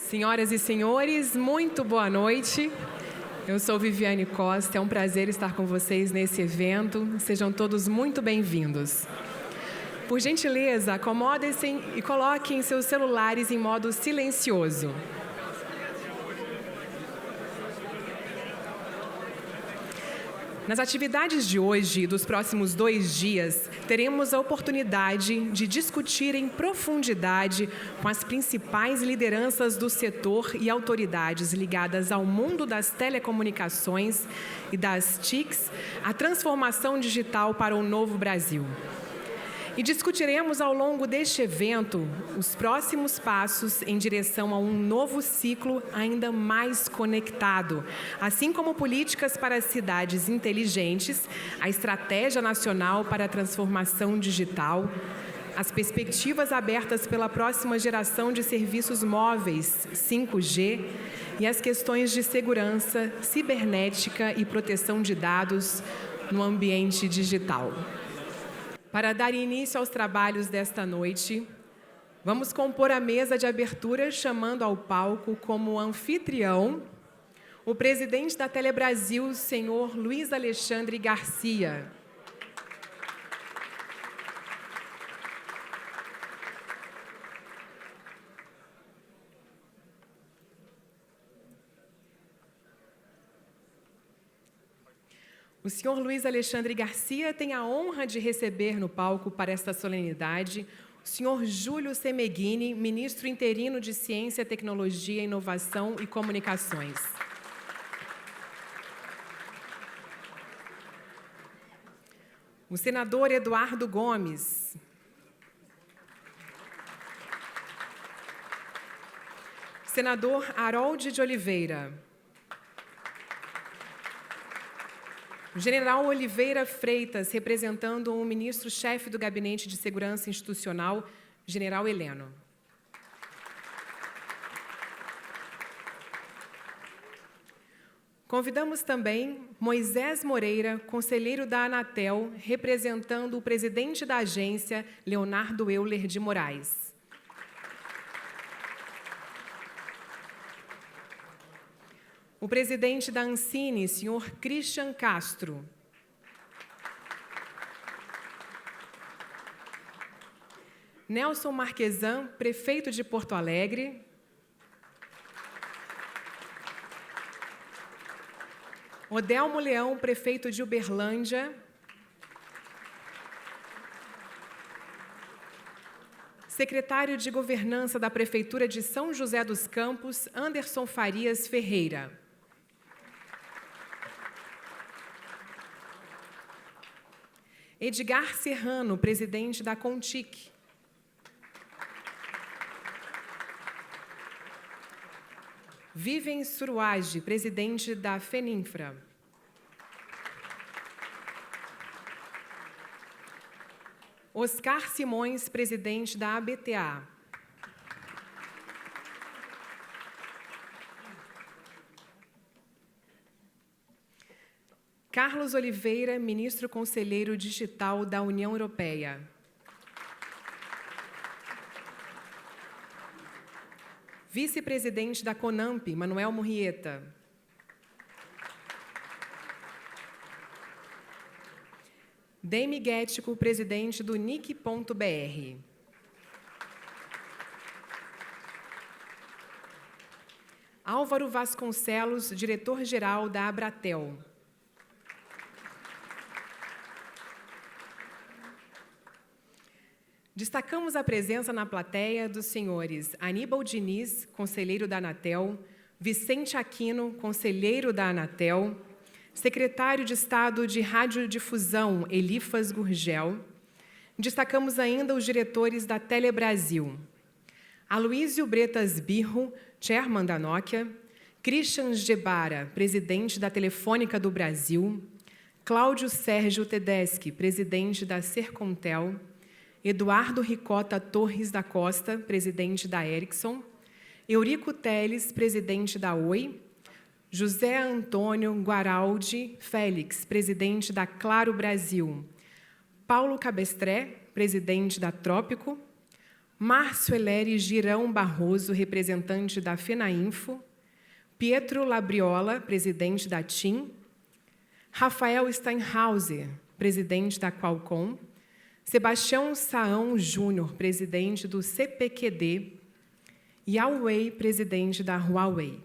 Senhoras e senhores, muito boa noite. Eu sou Viviane Costa, é um prazer estar com vocês nesse evento. Sejam todos muito bem-vindos. Por gentileza, acomodem-se e coloquem seus celulares em modo silencioso. Nas atividades de hoje e dos próximos 2 dias, teremos a oportunidade de discutir em profundidade com as principais lideranças do setor e autoridades ligadas ao mundo das telecomunicações e das TICs, a transformação digital para o novo Brasil. E discutiremos ao longo deste evento os próximos passos em direção a um novo ciclo ainda mais conectado, assim como políticas para cidades inteligentes, a estratégia nacional para a transformação digital, as perspectivas abertas pela próxima geração de serviços móveis 5G e as questões de segurança, cibernética e proteção de dados no ambiente digital. Para dar início aos trabalhos desta noite, vamos compor a mesa de abertura chamando ao palco como anfitrião o presidente da Telebrasil, senhor Luiz Alexandre Garcia. O senhor Luiz Alexandre Garcia tem a honra de receber no palco para esta solenidade o senhor Júlio Semeghini, ministro interino de Ciência, Tecnologia, Inovação e Comunicações. O senador Eduardo Gomes. Senador Harold de Oliveira. General Oliveira Freitas, representando o ministro-chefe do Gabinete de Segurança Institucional, General Heleno. Convidamos também Moisés Moreira, conselheiro da Anatel, representando o presidente da agência, Leonardo Euler de Moraes. O presidente da Ancine, senhor Christian Castro. Nelson Marquesan, prefeito de Porto Alegre. Odelmo Leão, prefeito de Uberlândia. Secretário de Governança da Prefeitura de São José dos Campos, Anderson Farias Ferreira. Edgar Serrano, presidente da Contic. Vivian Suruage, presidente da FENINFRA. Oscar Simões, presidente da ABTA. Carlos Oliveira, ministro conselheiro digital da União Europeia. Vice-presidente da CONAMP, Manuel Murrieta. Demi Guético, presidente do NIC.br. Álvaro Vasconcelos, diretor-geral da Abratel. Destacamos a presença na plateia dos senhores Aníbal Diniz, conselheiro da Anatel, Vicente Aquino, conselheiro da Anatel, secretário de Estado de Radiodifusão, Elifas Gurgel. Destacamos ainda os diretores da Telebrasil, Aloísio Bretas Birro, chairman da Nokia, Christian Gebara, presidente da Telefônica do Brasil, Cláudio Sérgio Tedeschi, presidente da Sercontel, Eduardo Ricota Torres da Costa, presidente da Ericsson, Eurico Teles, presidente da Oi, José Antônio Guaraldi Félix, presidente da Claro Brasil, Paulo Cabestré, presidente da Trópico, Márcio Eleri Girão Barroso, representante da FENAINFO, Pietro Labriola, presidente da TIM, Rafael Steinhauser, presidente da Qualcomm, Sebastião Saão Júnior, presidente do CPQD, Yao Wei, presidente da Huawei.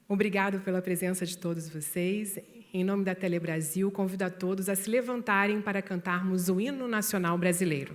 Obrigado pela presença de todos vocês. Em nome da Telebrasil, convido a todos a se levantarem para cantarmos o hino nacional brasileiro.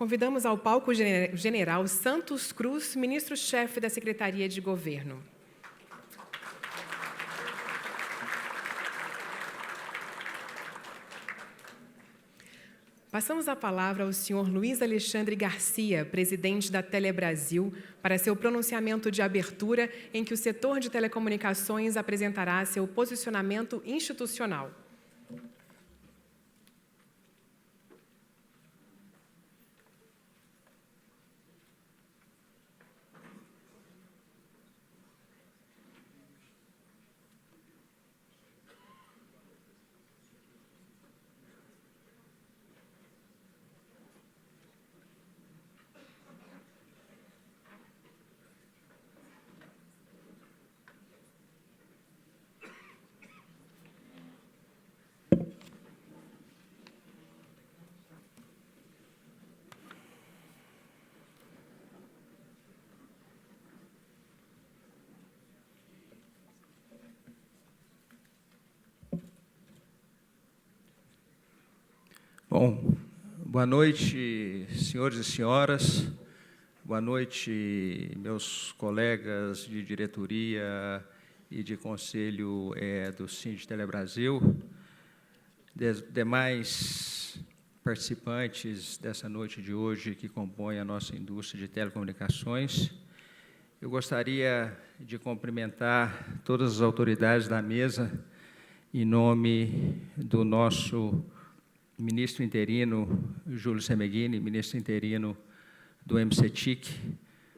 Convidamos ao palco o general Santos Cruz, ministro-chefe da Secretaria de Governo. Passamos a palavra ao senhor Luiz Alexandre Garcia, presidente da Telebrasil, para seu pronunciamento de abertura, em que o setor de telecomunicações apresentará seu posicionamento institucional. Bom, boa noite, senhores e senhoras. Boa noite, meus colegas de diretoria e de conselho do Sindi Telebrasil, demais participantes dessa noite de hoje que compõem a nossa indústria de telecomunicações. Eu gostaria de cumprimentar todas as autoridades da mesa em nome do nosso ministro interino Júlio Semeghini, ministro interino do MCTIC,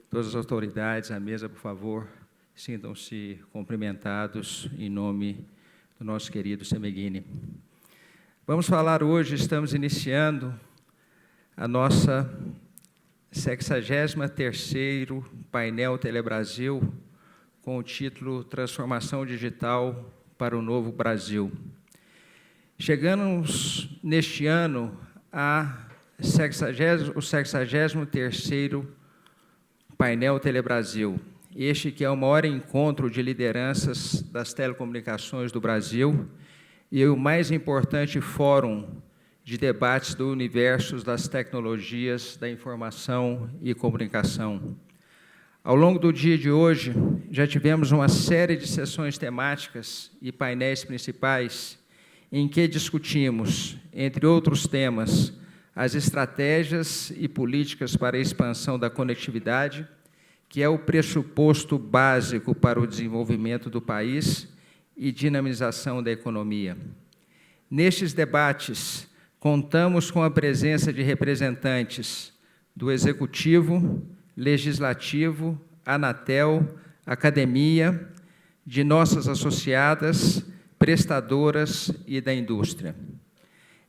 todas as autoridades, a mesa, por favor, sintam-se cumprimentados em nome do nosso querido Semeghini. Vamos falar hoje, estamos iniciando a nossa 63º painel Telebrasil com o título Transformação Digital para o Novo Brasil. Chegamos neste ano o 63º painel Telebrasil, este que é o maior encontro de lideranças das telecomunicações do Brasil e o mais importante fórum de debates do universo das tecnologias da informação e comunicação. Ao longo do dia de hoje, já tivemos uma série de sessões temáticas e painéis principais em que discutimos, entre outros temas, as estratégias e políticas para a expansão da conectividade, que é o pressuposto básico para o desenvolvimento do país e dinamização da economia. Nestes debates, contamos com a presença de representantes do Executivo, Legislativo, Anatel, Academia, de nossas associadas, prestadoras e da indústria.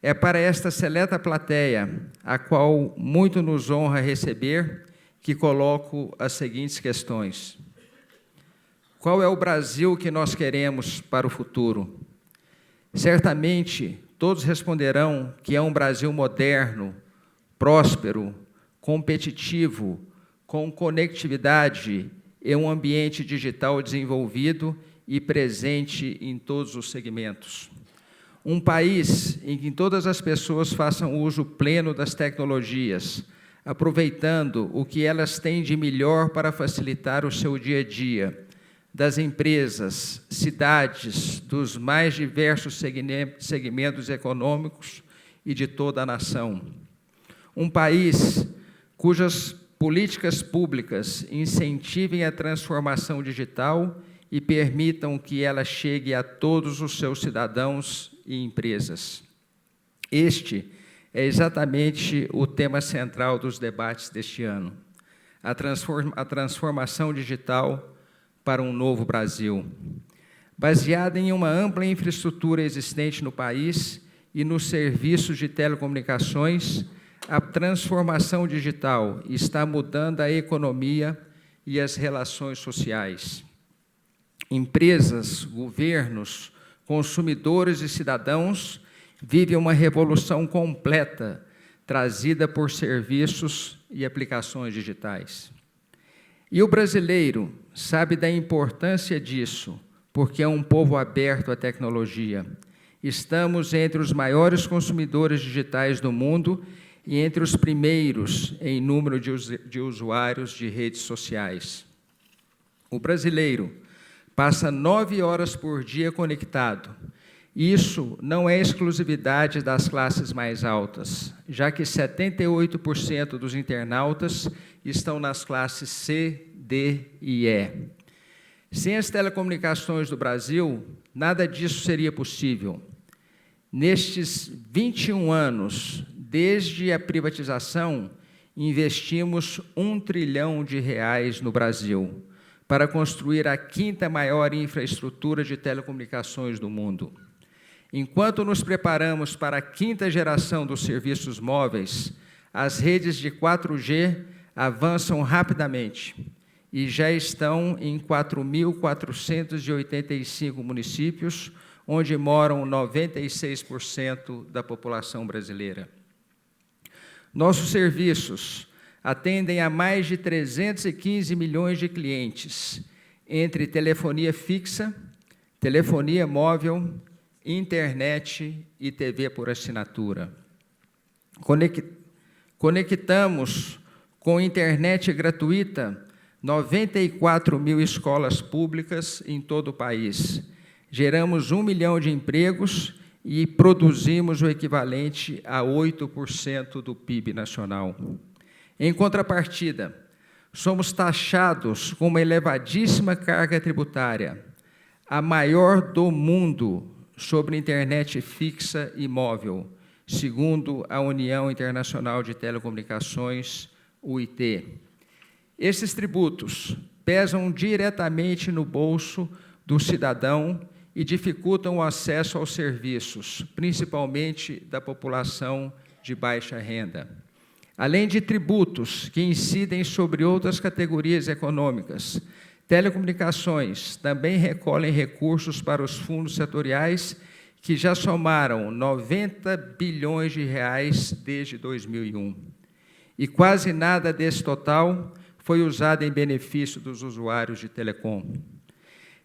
É para esta seleta plateia, a qual muito nos honra receber, que coloco as seguintes questões. Qual é o Brasil que nós queremos para o futuro? Certamente, todos responderão que é um Brasil moderno, próspero, competitivo, com conectividade e um ambiente digital desenvolvido e presente em todos os segmentos. Um país em que todas as pessoas façam uso pleno das tecnologias, aproveitando o que elas têm de melhor para facilitar o seu dia a dia, das empresas, cidades, dos mais diversos segmentos econômicos e de toda a nação. Um país cujas políticas públicas incentivem a transformação digital e permitam que ela chegue a todos os seus cidadãos e empresas. Este é exatamente o tema central dos debates deste ano, a transformação digital para um novo Brasil, baseada em uma ampla infraestrutura existente no país e nos serviços de telecomunicações. A transformação digital está mudando a economia e as relações sociais. Empresas, governos, consumidores e cidadãos vivem uma revolução completa, trazida por serviços e aplicações digitais. E o brasileiro sabe da importância disso, porque é um povo aberto à tecnologia. Estamos entre os maiores consumidores digitais do mundo e entre os primeiros em número de usuários de redes sociais. O brasileiro passa 9 horas por dia conectado. Isso não é exclusividade das classes mais altas, já que 78% dos internautas estão nas classes C, D e E. Sem as telecomunicações do Brasil, nada disso seria possível. Nestes 21 anos, desde a privatização, investimos R$1 trilhão no Brasil, para construir a 5ª maior infraestrutura de telecomunicações do mundo. Enquanto nos preparamos para a 5ª geração dos serviços móveis, as redes de 4G avançam rapidamente e já estão em 4.485 municípios, onde moram 96% da população brasileira. Nossos serviços atendem a mais de 315 milhões de clientes, entre telefonia fixa, telefonia móvel, internet e TV por assinatura. Conectamos com internet gratuita 94 mil escolas públicas em todo o país. Geramos 1 milhão de empregos e produzimos o equivalente a 8% do PIB nacional. Em contrapartida, somos taxados com uma elevadíssima carga tributária, a maior do mundo sobre internet fixa e móvel, segundo a União Internacional de Telecomunicações, UIT. Esses tributos pesam diretamente no bolso do cidadão e dificultam o acesso aos serviços, principalmente da população de baixa renda. Além de tributos que incidem sobre outras categorias econômicas, telecomunicações também recolhem recursos para os fundos setoriais, que já somaram 90 bilhões de reais desde 2001. E quase nada desse total foi usado em benefício dos usuários de telecom.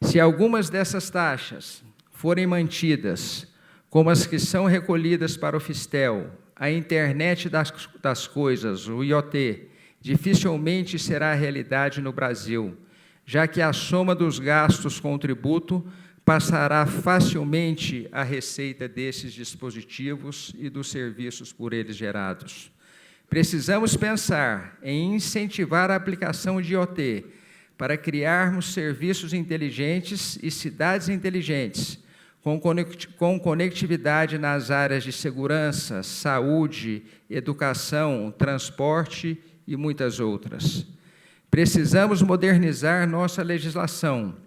Se algumas dessas taxas forem mantidas, como as que são recolhidas para o Fistel, a internet das coisas, o IoT, dificilmente será realidade no Brasil, já que a soma dos gastos com o tributo passará facilmente a receita desses dispositivos e dos serviços por eles gerados. Precisamos pensar em incentivar a aplicação de IoT para criarmos serviços inteligentes e cidades inteligentes, com conectividade nas áreas de segurança, saúde, educação, transporte e muitas outras. Precisamos modernizar nossa legislação,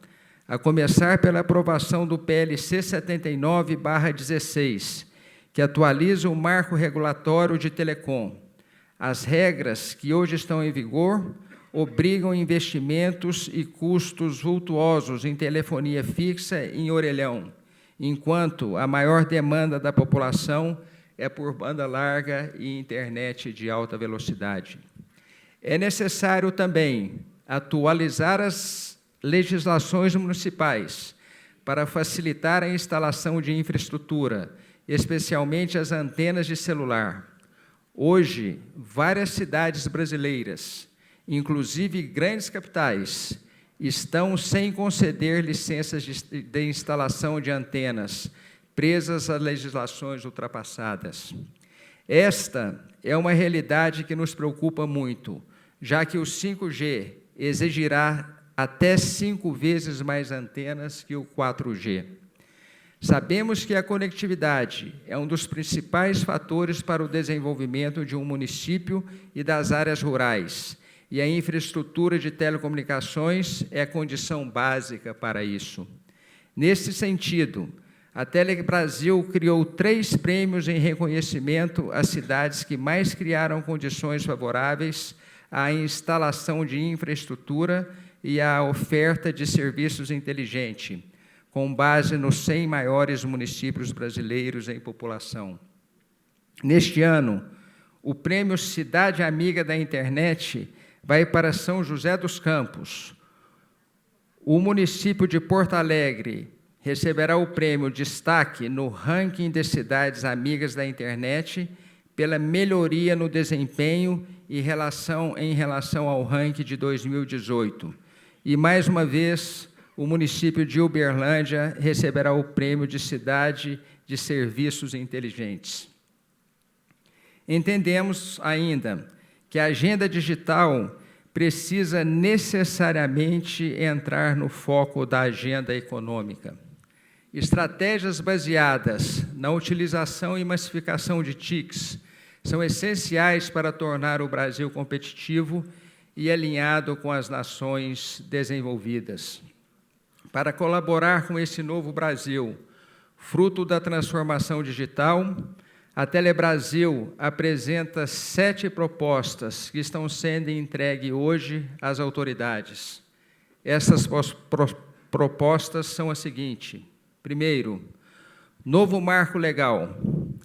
a começar pela aprovação do PLC 79/16, que atualiza o marco regulatório de telecom. As regras que hoje estão em vigor obrigam investimentos e custos vultuosos em telefonia fixa em orelhão, enquanto a maior demanda da população é por banda larga e internet de alta velocidade. É necessário também atualizar as legislações municipais para facilitar a instalação de infraestrutura, especialmente as antenas de celular. Hoje, várias cidades brasileiras, inclusive grandes capitais, estão sem conceder licenças de instalação de antenas, presas a legislações ultrapassadas. Esta é uma realidade que nos preocupa muito, já que o 5G exigirá até 5 vezes mais antenas que o 4G. Sabemos que a conectividade é um dos principais fatores para o desenvolvimento de um município e das áreas rurais, e a infraestrutura de telecomunicações é a condição básica para isso. Nesse sentido, a Telebrasil criou 3 prêmios em reconhecimento às cidades que mais criaram condições favoráveis à instalação de infraestrutura e à oferta de serviços inteligentes, com base nos 100 maiores municípios brasileiros em população. Neste ano, o prêmio Cidade Amiga da Internet vai para São José dos Campos. O município de Porto Alegre receberá o prêmio Destaque no ranking de cidades amigas da internet pela melhoria no desempenho em relação ao ranking de 2018. E, mais uma vez, o município de Uberlândia receberá o prêmio de Cidade de Serviços Inteligentes. Entendemos ainda que a agenda digital precisa necessariamente entrar no foco da agenda econômica. Estratégias baseadas na utilização e massificação de TICs são essenciais para tornar o Brasil competitivo e alinhado com as nações desenvolvidas. Para colaborar com esse novo Brasil, fruto da transformação digital, a Telebrasil apresenta 7 propostas que estão sendo entregues hoje às autoridades. Essas propostas são as seguintes. Primeiro, novo marco legal,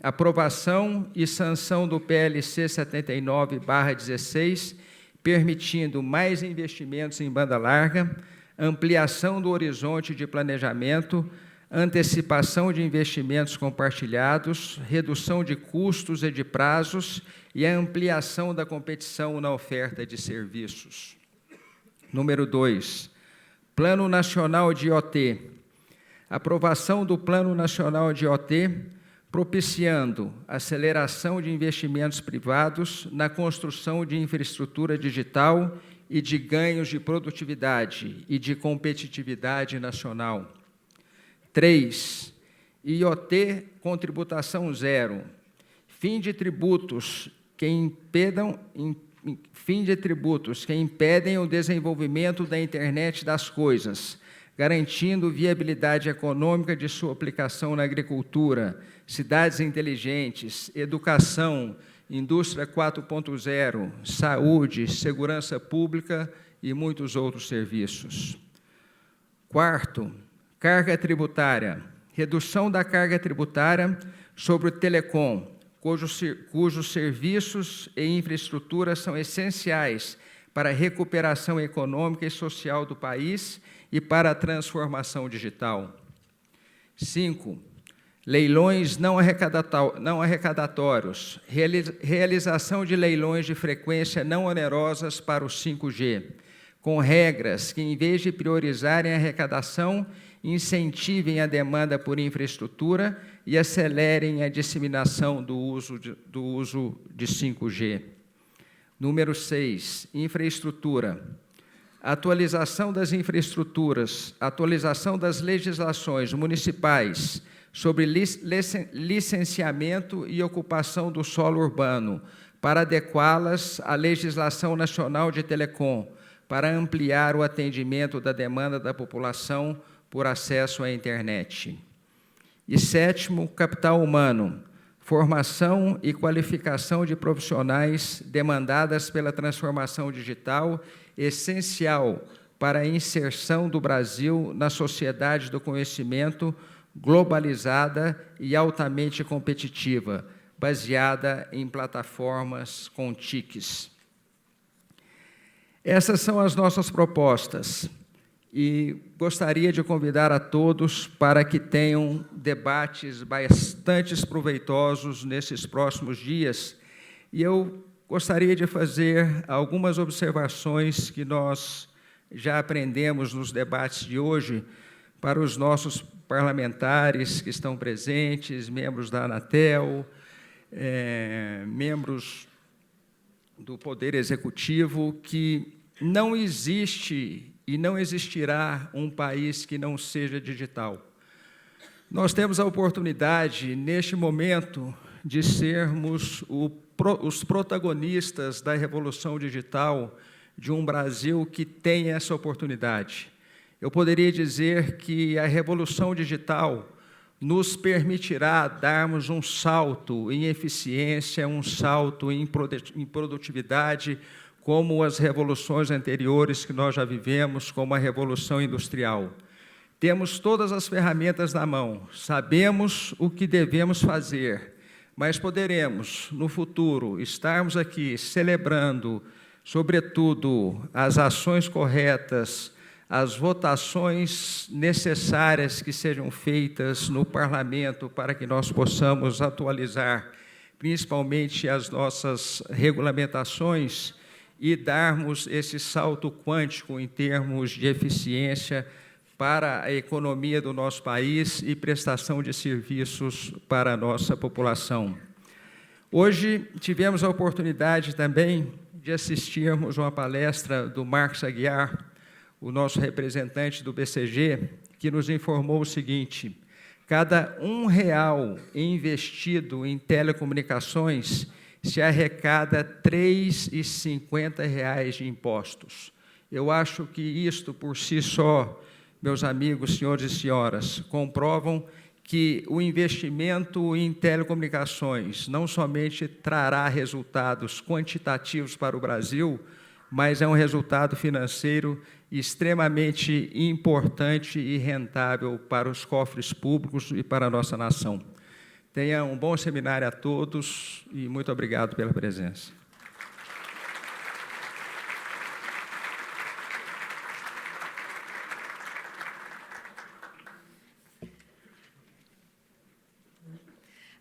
aprovação e sanção do PLC 79/16, permitindo mais investimentos em banda larga, ampliação do horizonte de planejamento, antecipação de investimentos compartilhados, redução de custos e de prazos e a ampliação da competição na oferta de serviços. Número 2, Plano Nacional de IoT. Aprovação do Plano Nacional de IoT, propiciando aceleração de investimentos privados na construção de infraestrutura digital e de ganhos de produtividade e de competitividade nacional. 3, IoT com tributação zero. Fim de tributos que impedem o desenvolvimento da internet das coisas, garantindo viabilidade econômica de sua aplicação na agricultura, cidades inteligentes, educação, indústria 4.0, saúde, segurança pública e muitos outros serviços. 4, carga tributária. Redução da carga tributária sobre o telecom, cujos serviços e infraestrutura são essenciais para a recuperação econômica e social do país e para a transformação digital. 5, leilões não arrecadatórios, realização de leilões de frequência não onerosas para o 5G, com regras que, em vez de priorizarem a arrecadação, incentivem a demanda por infraestrutura e acelerem a disseminação do uso de 5G. Número 6, infraestrutura. Atualização das infraestruturas, atualização das legislações municipais sobre licenciamento e ocupação do solo urbano, para adequá-las à legislação nacional de telecom, para ampliar o atendimento da demanda da população por acesso à internet. E 7º, capital humano, formação e qualificação de profissionais demandadas pela transformação digital, essencial para a inserção do Brasil na sociedade do conhecimento globalizada e altamente competitiva, baseada em plataformas com TICs. Essas são as nossas propostas. E gostaria de convidar a todos para que tenham debates bastante proveitosos nesses próximos dias. E eu gostaria de fazer algumas observações que nós já aprendemos nos debates de hoje para os nossos parlamentares que estão presentes, membros da Anatel, membros do Poder Executivo, que não existe e não existirá um país que não seja digital. Nós temos a oportunidade, neste momento, de sermos os protagonistas da revolução digital de um Brasil que tem essa oportunidade. Eu poderia dizer que a revolução digital nos permitirá darmos um salto em eficiência, um salto em produtividade, como as revoluções anteriores que nós já vivemos, como a Revolução Industrial. Temos todas as ferramentas na mão, sabemos o que devemos fazer, mas poderemos, no futuro, estarmos aqui celebrando, sobretudo, as ações corretas, as votações necessárias que sejam feitas no Parlamento para que nós possamos atualizar, principalmente as nossas regulamentações, e darmos esse salto quântico em termos de eficiência para a economia do nosso país e prestação de serviços para a nossa população. Hoje tivemos a oportunidade também de assistirmos uma palestra do Marcos Aguiar, o nosso representante do BCG, que nos informou o seguinte: cada R$1 investido em telecomunicações se arrecada R$ 3,50 de impostos. Eu acho que isto, por si só, meus amigos, senhores e senhoras, comprovam que o investimento em telecomunicações não somente trará resultados quantitativos para o Brasil, mas é um resultado financeiro extremamente importante e rentável para os cofres públicos e para a nossa nação. Tenha um bom seminário a todos e muito obrigado pela presença.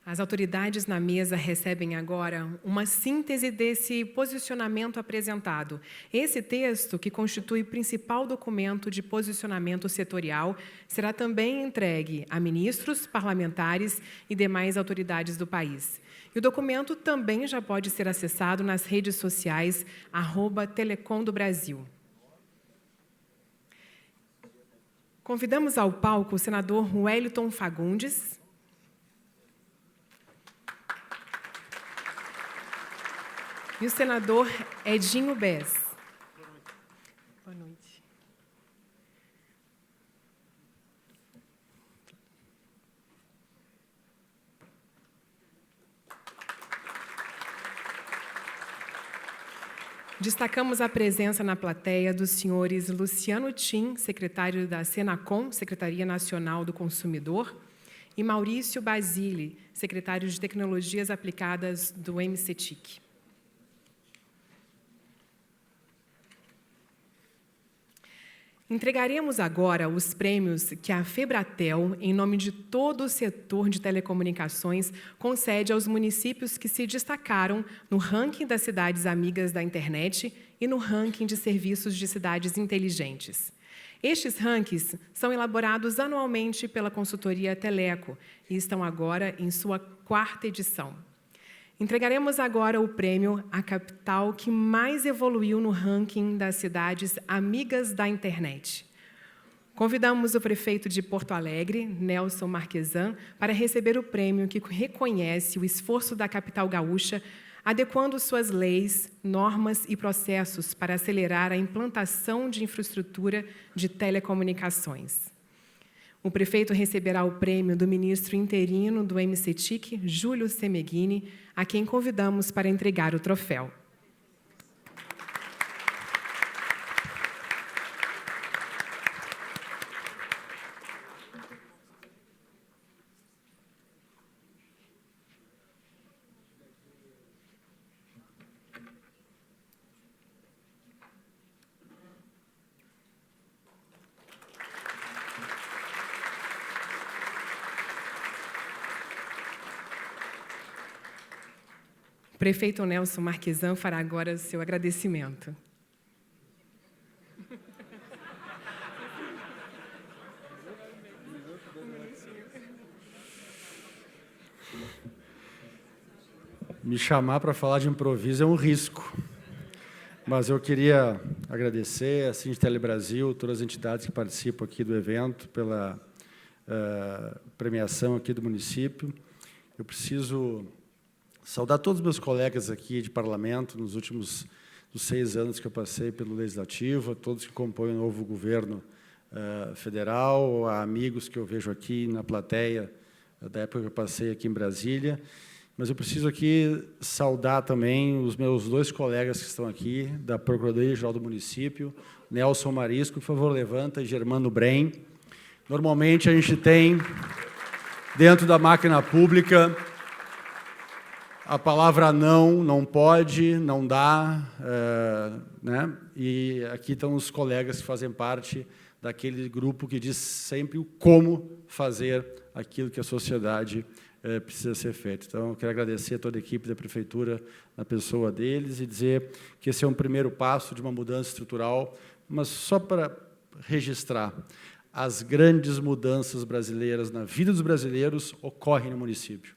As autoridades na mesa recebem agora uma síntese desse posicionamento apresentado. Esse texto, que constitui o principal documento de posicionamento setorial, será também entregue a ministros, parlamentares e demais autoridades do país. E o documento também já pode ser acessado nas redes sociais @Telecom do Brasil. Convidamos ao palco o senador Wellington Fagundes, e o senador Edinho Bess. Boa noite. Destacamos a presença na plateia dos senhores Luciano Tim, secretário da Senacom, Secretaria Nacional do Consumidor, e Maurício Basile, secretário de Tecnologias Aplicadas do MCTIC. Entregaremos agora os prêmios que a Febratel, em nome de todo o setor de telecomunicações, concede aos municípios que se destacaram no ranking das cidades amigas da internet e no ranking de serviços de cidades inteligentes. Estes rankings são elaborados anualmente pela consultoria Teleco e estão agora em sua 4ª edição. Entregaremos agora o prêmio à capital que mais evoluiu no ranking das cidades amigas da internet. Convidamos o prefeito de Porto Alegre, Nelson Marquesan, para receber o prêmio que reconhece o esforço da capital gaúcha, adequando suas leis, normas e processos para acelerar a implantação de infraestrutura de telecomunicações. O prefeito receberá o prêmio do ministro interino do MCTIC, Júlio Semeghini, a quem convidamos para entregar o troféu. O prefeito Nelson Marquesan fará agora o seu agradecimento. Me chamar para falar de improviso é um risco, mas eu queria agradecer a Sindtele Brasil, todas as entidades que participam aqui do evento, pela premiação aqui do município. Eu preciso saudar todos os meus colegas aqui de parlamento, nos últimos 6 anos que eu passei pelo Legislativo, a todos que compõem o novo governo federal, a amigos que eu vejo aqui na plateia, da época que eu passei aqui em Brasília. Mas eu preciso aqui saudar também os meus 2 colegas que estão aqui, da Procuradoria-Geral do Município, Nelson Marisco, por favor, levanta, e Germano Brem. Normalmente, a gente tem, dentro da máquina pública, a palavra não pode, não dá, né? E aqui estão os colegas que fazem parte daquele grupo que diz sempre o como fazer aquilo que a sociedade precisa ser feito. Então, eu quero agradecer a toda a equipe da Prefeitura, na pessoa deles, e dizer que esse é um primeiro passo de uma mudança estrutural, mas só para registrar, as grandes mudanças brasileiras na vida dos brasileiros ocorrem no município.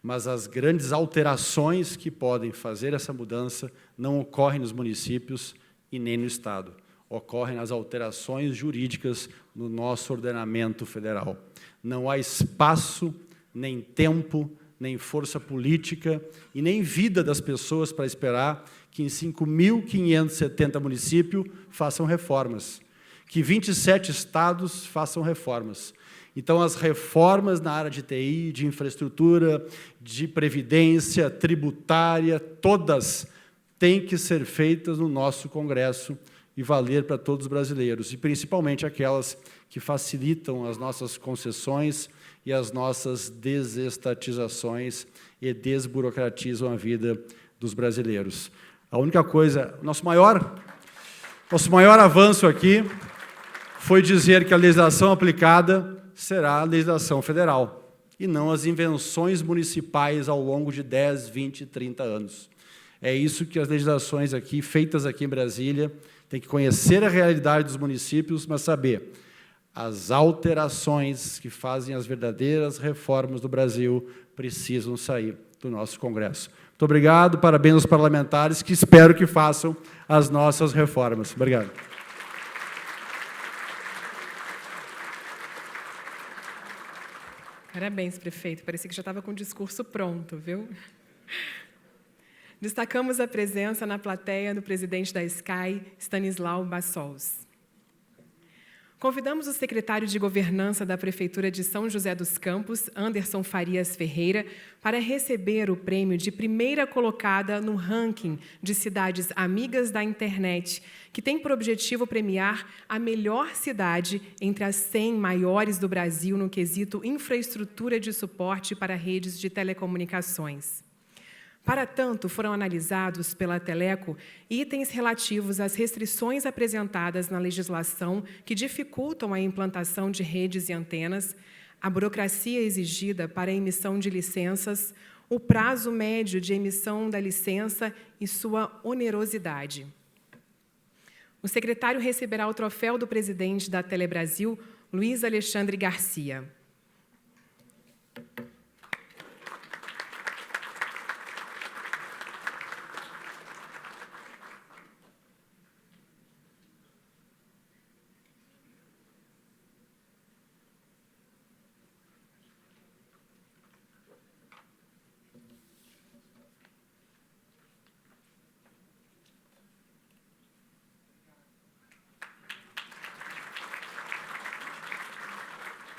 Mas as grandes alterações que podem fazer essa mudança não ocorrem nos municípios e nem no Estado. Ocorrem nas alterações jurídicas no nosso ordenamento federal. Não há espaço, nem tempo, nem força política e nem vida das pessoas para esperar que em 5.570 municípios façam reformas, que 27 estados façam reformas. Então, as reformas na área de TI, de infraestrutura, de previdência, tributária, todas têm que ser feitas no nosso Congresso e valer para todos os brasileiros, e principalmente aquelas que facilitam as nossas concessões e as nossas desestatizações e desburocratizam a vida dos brasileiros. A única coisa, nosso maior avanço aqui foi dizer que a legislação aplicada será a legislação federal. e não as invenções municipais ao longo de 10, 20, 30 anos. É isso que as legislações aqui, feitas aqui em Brasília, têm que conhecer a realidade dos municípios, mas saber as alterações que fazem as verdadeiras reformas do Brasil precisam sair do nosso Congresso. Muito obrigado, parabéns aos parlamentares, que espero que façam as nossas reformas. Obrigado. Parabéns, prefeito. Parecia que já estava com o discurso pronto, viu? Destacamos a presença na plateia do presidente da Sky, Stanislau Bassols. Convidamos o secretário de Governança da Prefeitura de São José dos Campos, Anderson Farias Ferreira, para receber o prêmio de primeira colocada no ranking de cidades amigas da internet, que tem por objetivo premiar a melhor cidade entre as 100 maiores do Brasil no quesito infraestrutura de suporte para redes de telecomunicações. Para tanto, foram analisados pela Teleco itens relativos às restrições apresentadas na legislação que dificultam a implantação de redes e antenas, a burocracia exigida para a emissão de licenças, o prazo médio de emissão da licença e sua onerosidade. O secretário receberá o troféu do presidente da Telebrasil, Luiz Alexandre Garcia.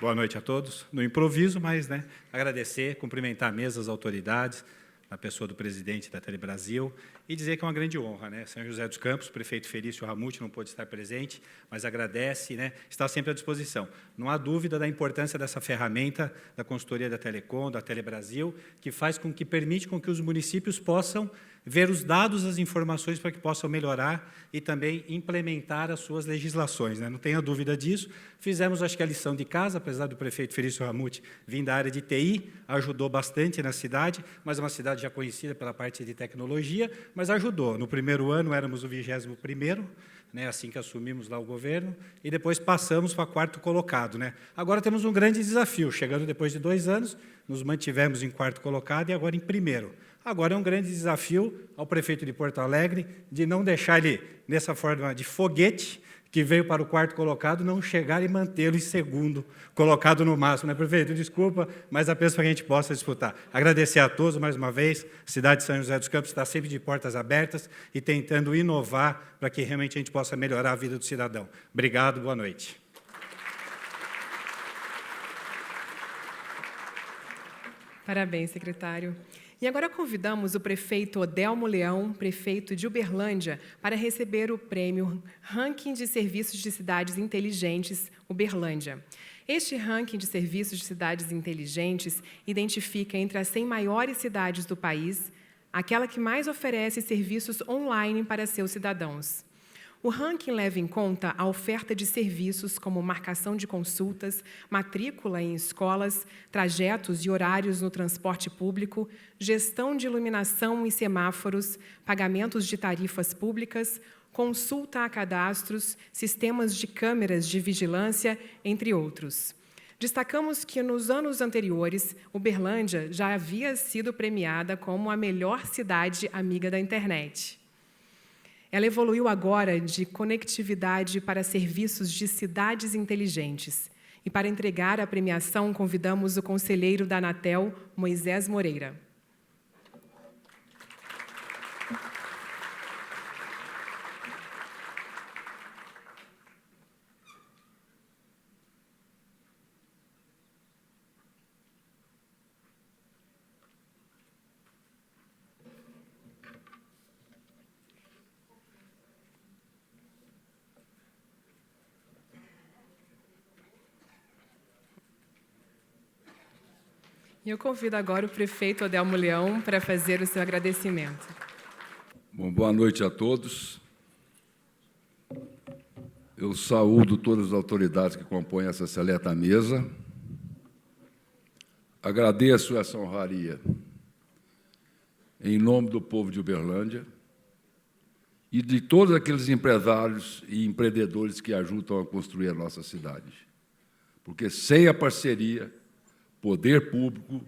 Boa noite a todos. No improviso, mas agradecer, cumprimentar a mesa, as autoridades, a pessoa do presidente da Telebrasil, e dizer que é uma grande honra. São José dos Campos, o prefeito Felício Ramute não pôde estar presente, mas agradece, está sempre à disposição. Não há dúvida da importância dessa ferramenta da consultoria da Telecom, da Telebrasil, que permite com que os municípios possam ver os dados, as informações para que possam melhorar e também implementar as suas legislações. Não tenha dúvida disso. Fizemos, acho que, a lição de casa, apesar do prefeito Felício Ramute vir da área de TI, ajudou bastante na cidade, mas é uma cidade já conhecida pela parte de tecnologia, mas ajudou. No primeiro ano, éramos o 21º, assim que assumimos lá o governo, e depois passamos para quarto colocado. Agora temos um grande desafio, chegando depois de 2 anos, nos mantivemos em quarto colocado e agora em primeiro. Agora é um grande desafio ao prefeito de Porto Alegre de não deixar ele, nessa forma de foguete, que veio para o quarto colocado, não chegar e mantê-lo em segundo colocado no máximo. Prefeito, desculpa, mas apenas para que a gente possa disputar. Agradecer a todos mais uma vez. A cidade de São José dos Campos está sempre de portas abertas e tentando inovar para que realmente a gente possa melhorar a vida do cidadão. Obrigado, boa noite. Parabéns, secretário. E agora convidamos o prefeito Odelmo Leão, prefeito de Uberlândia, para receber o prêmio Ranking de Serviços de Cidades Inteligentes Uberlândia. Este ranking de serviços de cidades inteligentes identifica entre as 100 maiores cidades do país aquela que mais oferece serviços online para seus cidadãos. O ranking leva em conta a oferta de serviços como marcação de consultas, matrícula em escolas, trajetos e horários no transporte público, gestão de iluminação e semáforos, pagamentos de tarifas públicas, consulta a cadastros, sistemas de câmeras de vigilância, entre outros. Destacamos que, nos anos anteriores, Uberlândia já havia sido premiada como a melhor cidade amiga da internet. Ela evoluiu agora de conectividade para serviços de cidades inteligentes. E, para entregar a premiação, convidamos o conselheiro da Anatel, Moisés Moreira. E eu convido agora o prefeito Odelmo Leão para fazer o seu agradecimento. Bom, boa noite a todos. Eu saúdo todas as autoridades que compõem essa seleta mesa, agradeço essa honraria em nome do povo de Uberlândia e de todos aqueles empresários e empreendedores que ajudam a construir a nossa cidade. Porque sem a parceria, poder público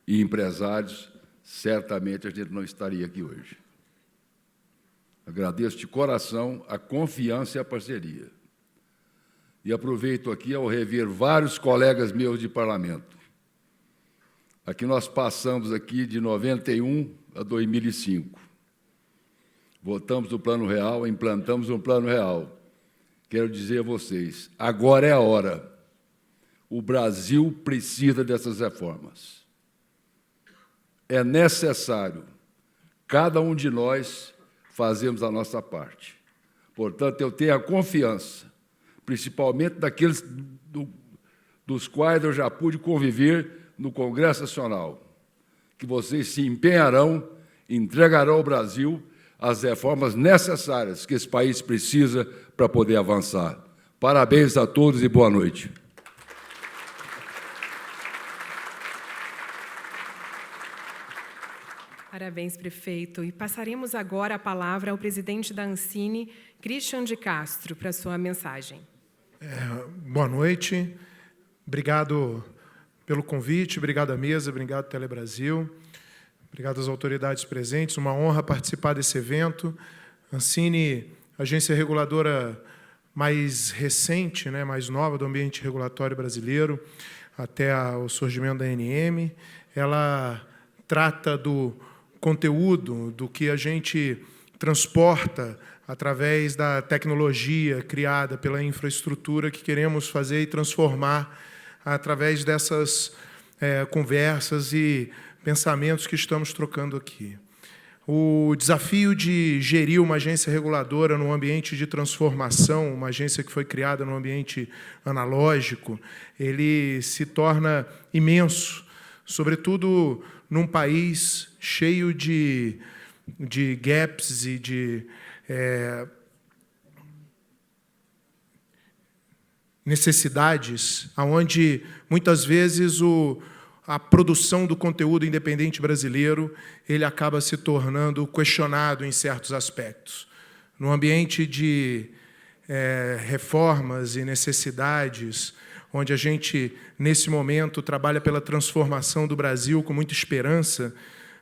e empresários, certamente a gente não estaria aqui hoje. Agradeço de coração a confiança e a parceria. E aproveito aqui ao rever vários colegas meus de parlamento. Aqui nós passamos aqui de 91 a 2005. Votamos o Plano Real, implantamos um Plano Real. Quero dizer a vocês, agora é a hora. O Brasil precisa dessas reformas. É necessário, cada um de nós, fazermos a nossa parte. Portanto, eu tenho a confiança, principalmente daqueles dos quais eu já pude conviver no Congresso Nacional, que vocês se empenharão, entregarão ao Brasil as reformas necessárias que esse país precisa para poder avançar. Parabéns a todos e boa noite. Parabéns, prefeito. E passaremos agora a palavra ao presidente da Ancine, Christian de Castro, para a sua mensagem. Boa noite. Obrigado pelo convite, obrigado à mesa, obrigado Telebrasil, obrigado às autoridades presentes. Uma honra participar desse evento. Ancine, agência reguladora mais recente, mais nova do ambiente regulatório brasileiro, até o surgimento da ANM. Ela trata do conteúdo, do que a gente transporta através da tecnologia criada pela infraestrutura que queremos fazer e transformar através dessas conversas e pensamentos que estamos trocando aqui. O desafio de gerir uma agência reguladora num ambiente de transformação, uma agência que foi criada num ambiente analógico, ele se torna imenso, sobretudo num país cheio de gaps e de necessidades, onde, muitas vezes, a produção do conteúdo independente brasileiro ele acaba se tornando questionado em certos aspectos. No ambiente de reformas e necessidades, onde a gente, nesse momento, trabalha pela transformação do Brasil com muita esperança,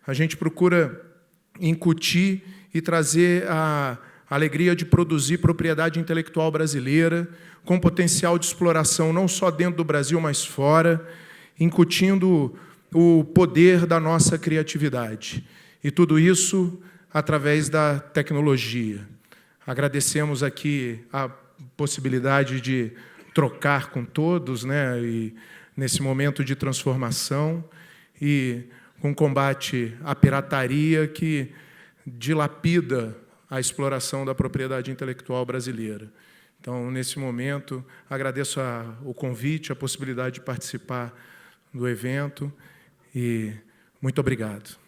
a gente procura incutir e trazer a alegria de produzir propriedade intelectual brasileira, com potencial de exploração não só dentro do Brasil, mas fora, incutindo o poder da nossa criatividade. E tudo isso através da tecnologia. Agradecemos aqui a possibilidade de trocar com todos, e nesse momento de transformação e com combate à pirataria que dilapida a exploração da propriedade intelectual brasileira. Então, nesse momento, agradeço o convite, a possibilidade de participar do evento e muito obrigado.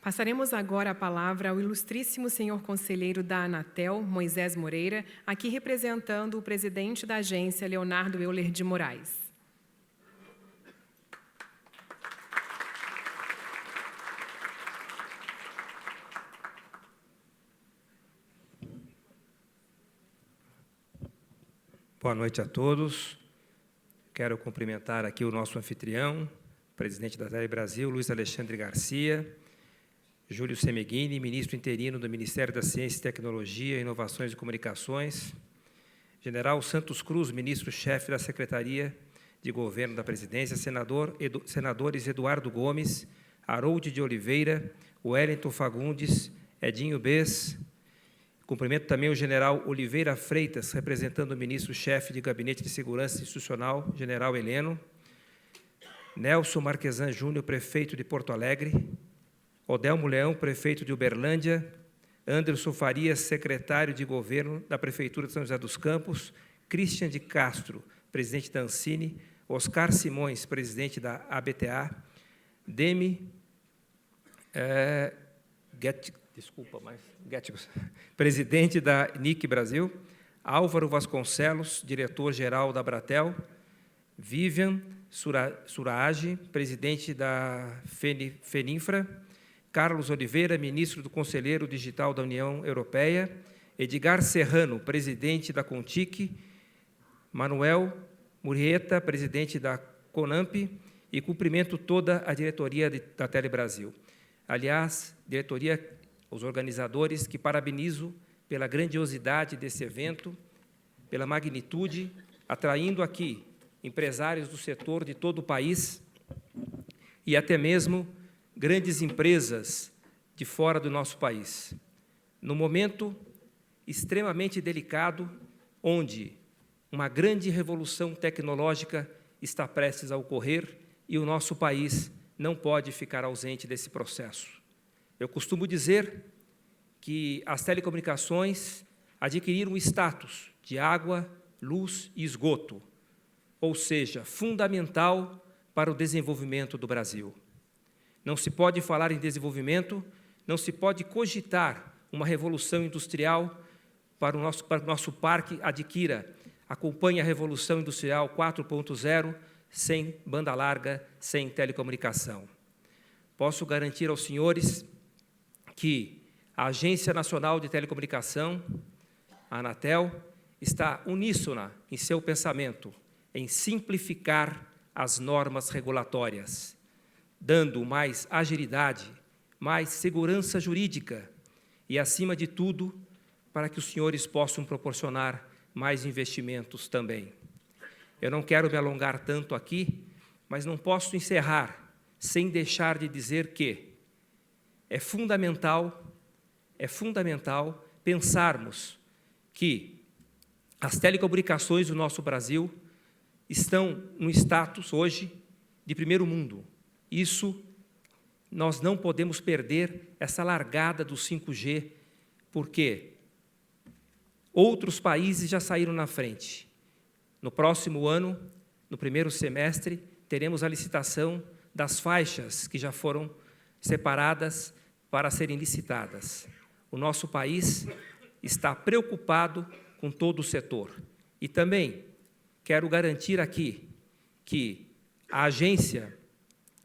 Passaremos agora a palavra ao ilustríssimo senhor conselheiro da Anatel, Moisés Moreira, aqui representando o presidente da agência, Leonardo Euler de Moraes. Boa noite a todos. Quero cumprimentar aqui o nosso anfitrião, presidente da Telebrasil, Luiz Alexandre Garcia, Júlio Semeghini, ministro interino do Ministério da Ciência e Tecnologia, Inovações e Comunicações, General Santos Cruz, ministro-chefe da Secretaria de Governo da Presidência, senadores Eduardo Gomes, Harold de Oliveira, Wellington Fagundes, Edinho Bez. Cumprimento também o general Oliveira Freitas, representando o ministro-chefe de Gabinete de Segurança Institucional, general Heleno, Nelson Marquesan Júnior, prefeito de Porto Alegre, Odelmo Leão, prefeito de Uberlândia, Anderson Farias, secretário de Governo da Prefeitura de São José dos Campos, Christian de Castro, presidente da Ancine, Oscar Simões, presidente da ABTA, Demi presidente da NIC Brasil, Álvaro Vasconcelos, diretor-geral da Abratel, Vivian Surage, presidente da FENINFRA, Carlos Oliveira, ministro do Conselheiro Digital da União Europeia, Edgar Serrano, presidente da CONTIC, Manuel Murrieta, presidente da CONAMP, e cumprimento toda a diretoria da Telebrasil. Aliás, diretoria, os organizadores, que parabenizo pela grandiosidade desse evento, pela magnitude, atraindo aqui empresários do setor de todo o país e até mesmo grandes empresas de fora do nosso país. No momento extremamente delicado, onde uma grande revolução tecnológica está prestes a ocorrer e o nosso país não pode ficar ausente desse processo. Eu costumo dizer que as telecomunicações adquiriram o status de água, luz e esgoto, ou seja, fundamental para o desenvolvimento do Brasil. Não se pode falar em desenvolvimento, não se pode cogitar uma revolução industrial para o nosso parque acompanhe a Revolução Industrial 4.0 sem banda larga, sem telecomunicação. Posso garantir aos senhores que a Agência Nacional de Telecomunicação, a Anatel, está uníssona em seu pensamento em simplificar as normas regulatórias, dando mais agilidade, mais segurança jurídica e, acima de tudo, para que os senhores possam proporcionar mais investimentos também. Eu não quero me alongar tanto aqui, mas não posso encerrar sem deixar de dizer que é fundamental pensarmos que as telecomunicações do nosso Brasil estão no status, hoje, de primeiro mundo. Isso, nós não podemos perder essa largada do 5G, porque outros países já saíram na frente. No próximo ano, no primeiro semestre, teremos a licitação das faixas que já foram separadas para serem licitadas. O nosso país está preocupado com todo o setor. E também quero garantir aqui que a agência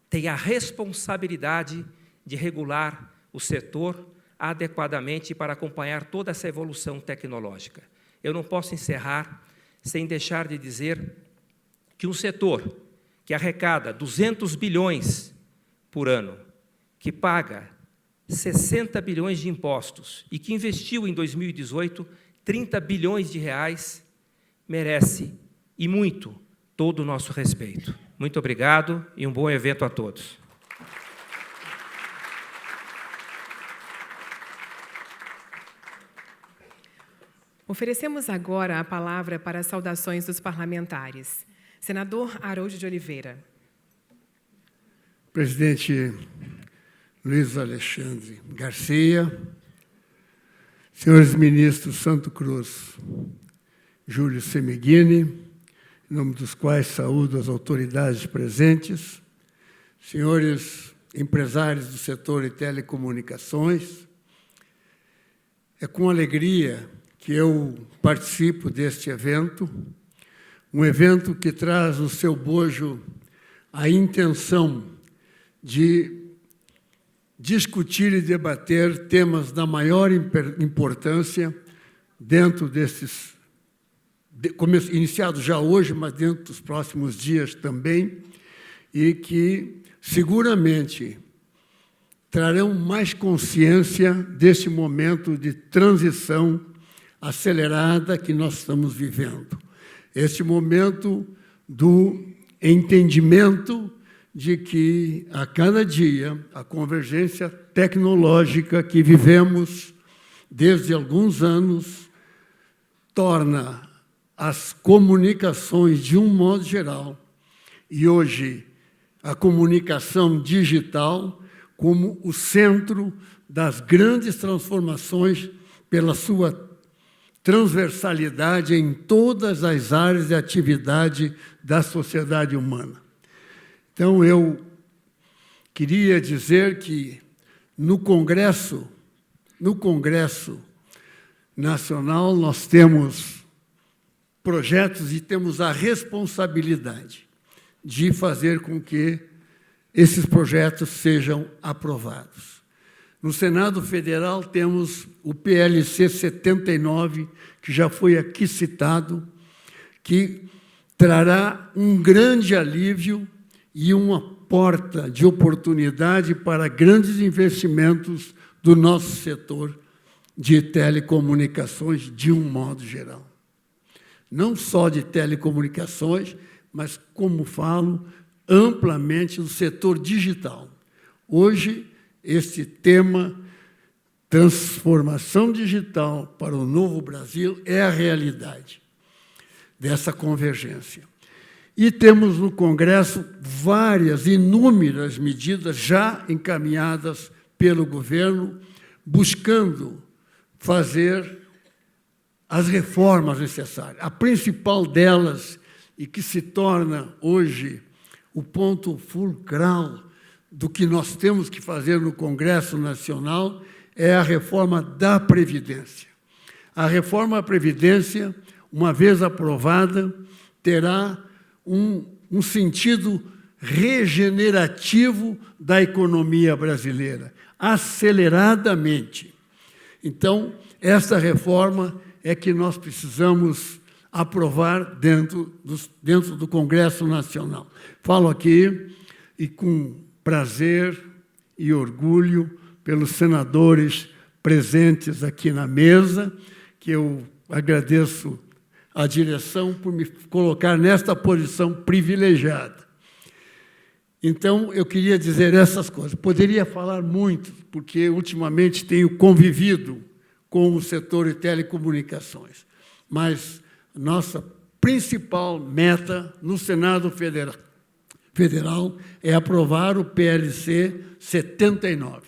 tem a responsabilidade de regular o setor adequadamente para acompanhar toda essa evolução tecnológica. Eu não posso encerrar sem deixar de dizer que um setor que arrecada 200 bilhões por ano, que paga 60 bilhões de impostos e que investiu em 2018 30 bilhões de reais, merece, e muito, todo o nosso respeito. Muito obrigado e um bom evento a todos. Oferecemos agora a palavra para as saudações dos parlamentares. Senador Harold de Oliveira. Presidente Luiz Alexandre Garcia, senhores ministros Santo Cruz, Júlio Semeghini, em nome dos quais saúdo as autoridades presentes, senhores empresários do setor de telecomunicações, é com alegria que eu participo deste evento, um evento que traz no seu bojo a intenção de discutir e debater temas da maior importância dentro desses, iniciados já hoje, mas dentro dos próximos dias também, e que seguramente trarão mais consciência desse momento de transição acelerada que nós estamos vivendo. Este momento do entendimento de que, a cada dia, a convergência tecnológica que vivemos desde alguns anos torna as comunicações, de um modo geral, e hoje a comunicação digital, como o centro das grandes transformações pela sua transversalidade em todas as áreas de atividade da sociedade humana. Então, eu queria dizer que no Congresso Nacional nós temos projetos e temos a responsabilidade de fazer com que esses projetos sejam aprovados. No Senado Federal temos o PLC 79, que já foi aqui citado, que trará um grande alívio e uma porta de oportunidade para grandes investimentos do nosso setor de telecomunicações, de um modo geral. Não só de telecomunicações, mas, como falo, amplamente do setor digital. Hoje, este tema, transformação digital para o novo Brasil, é a realidade dessa convergência. E temos no Congresso inúmeras medidas já encaminhadas pelo governo, buscando fazer as reformas necessárias. A principal delas, e que se torna hoje o ponto fulcral do que nós temos que fazer no Congresso Nacional, é a reforma da Previdência. A reforma da Previdência, uma vez aprovada, terá um sentido regenerativo da economia brasileira, aceleradamente. Então, essa reforma é que nós precisamos aprovar dentro do Congresso Nacional. Falo aqui e com prazer e orgulho pelos senadores presentes aqui na mesa, que eu agradeço à direção por me colocar nesta posição privilegiada. Então, eu queria dizer essas coisas. Poderia falar muito, porque ultimamente tenho convivido com o setor de telecomunicações, mas nossa principal meta no Senado Federal é aprovar o PLC 79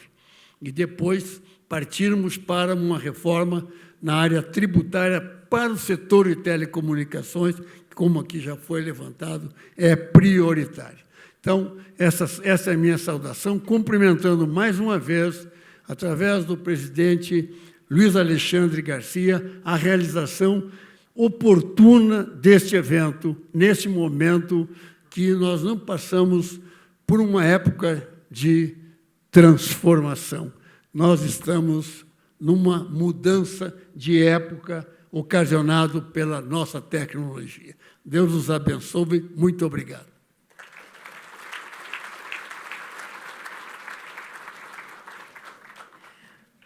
e depois partirmos para uma reforma na área tributária para o setor de telecomunicações, que, como aqui já foi levantado, é prioritário. Então, essa é a minha saudação, cumprimentando mais uma vez, através do presidente Luiz Alexandre Garcia, a realização oportuna deste evento, neste momento que nós não passamos por uma época de transformação. Nós estamos numa mudança de época ocasionado pela nossa tecnologia. Deus os abençoe. Muito obrigado.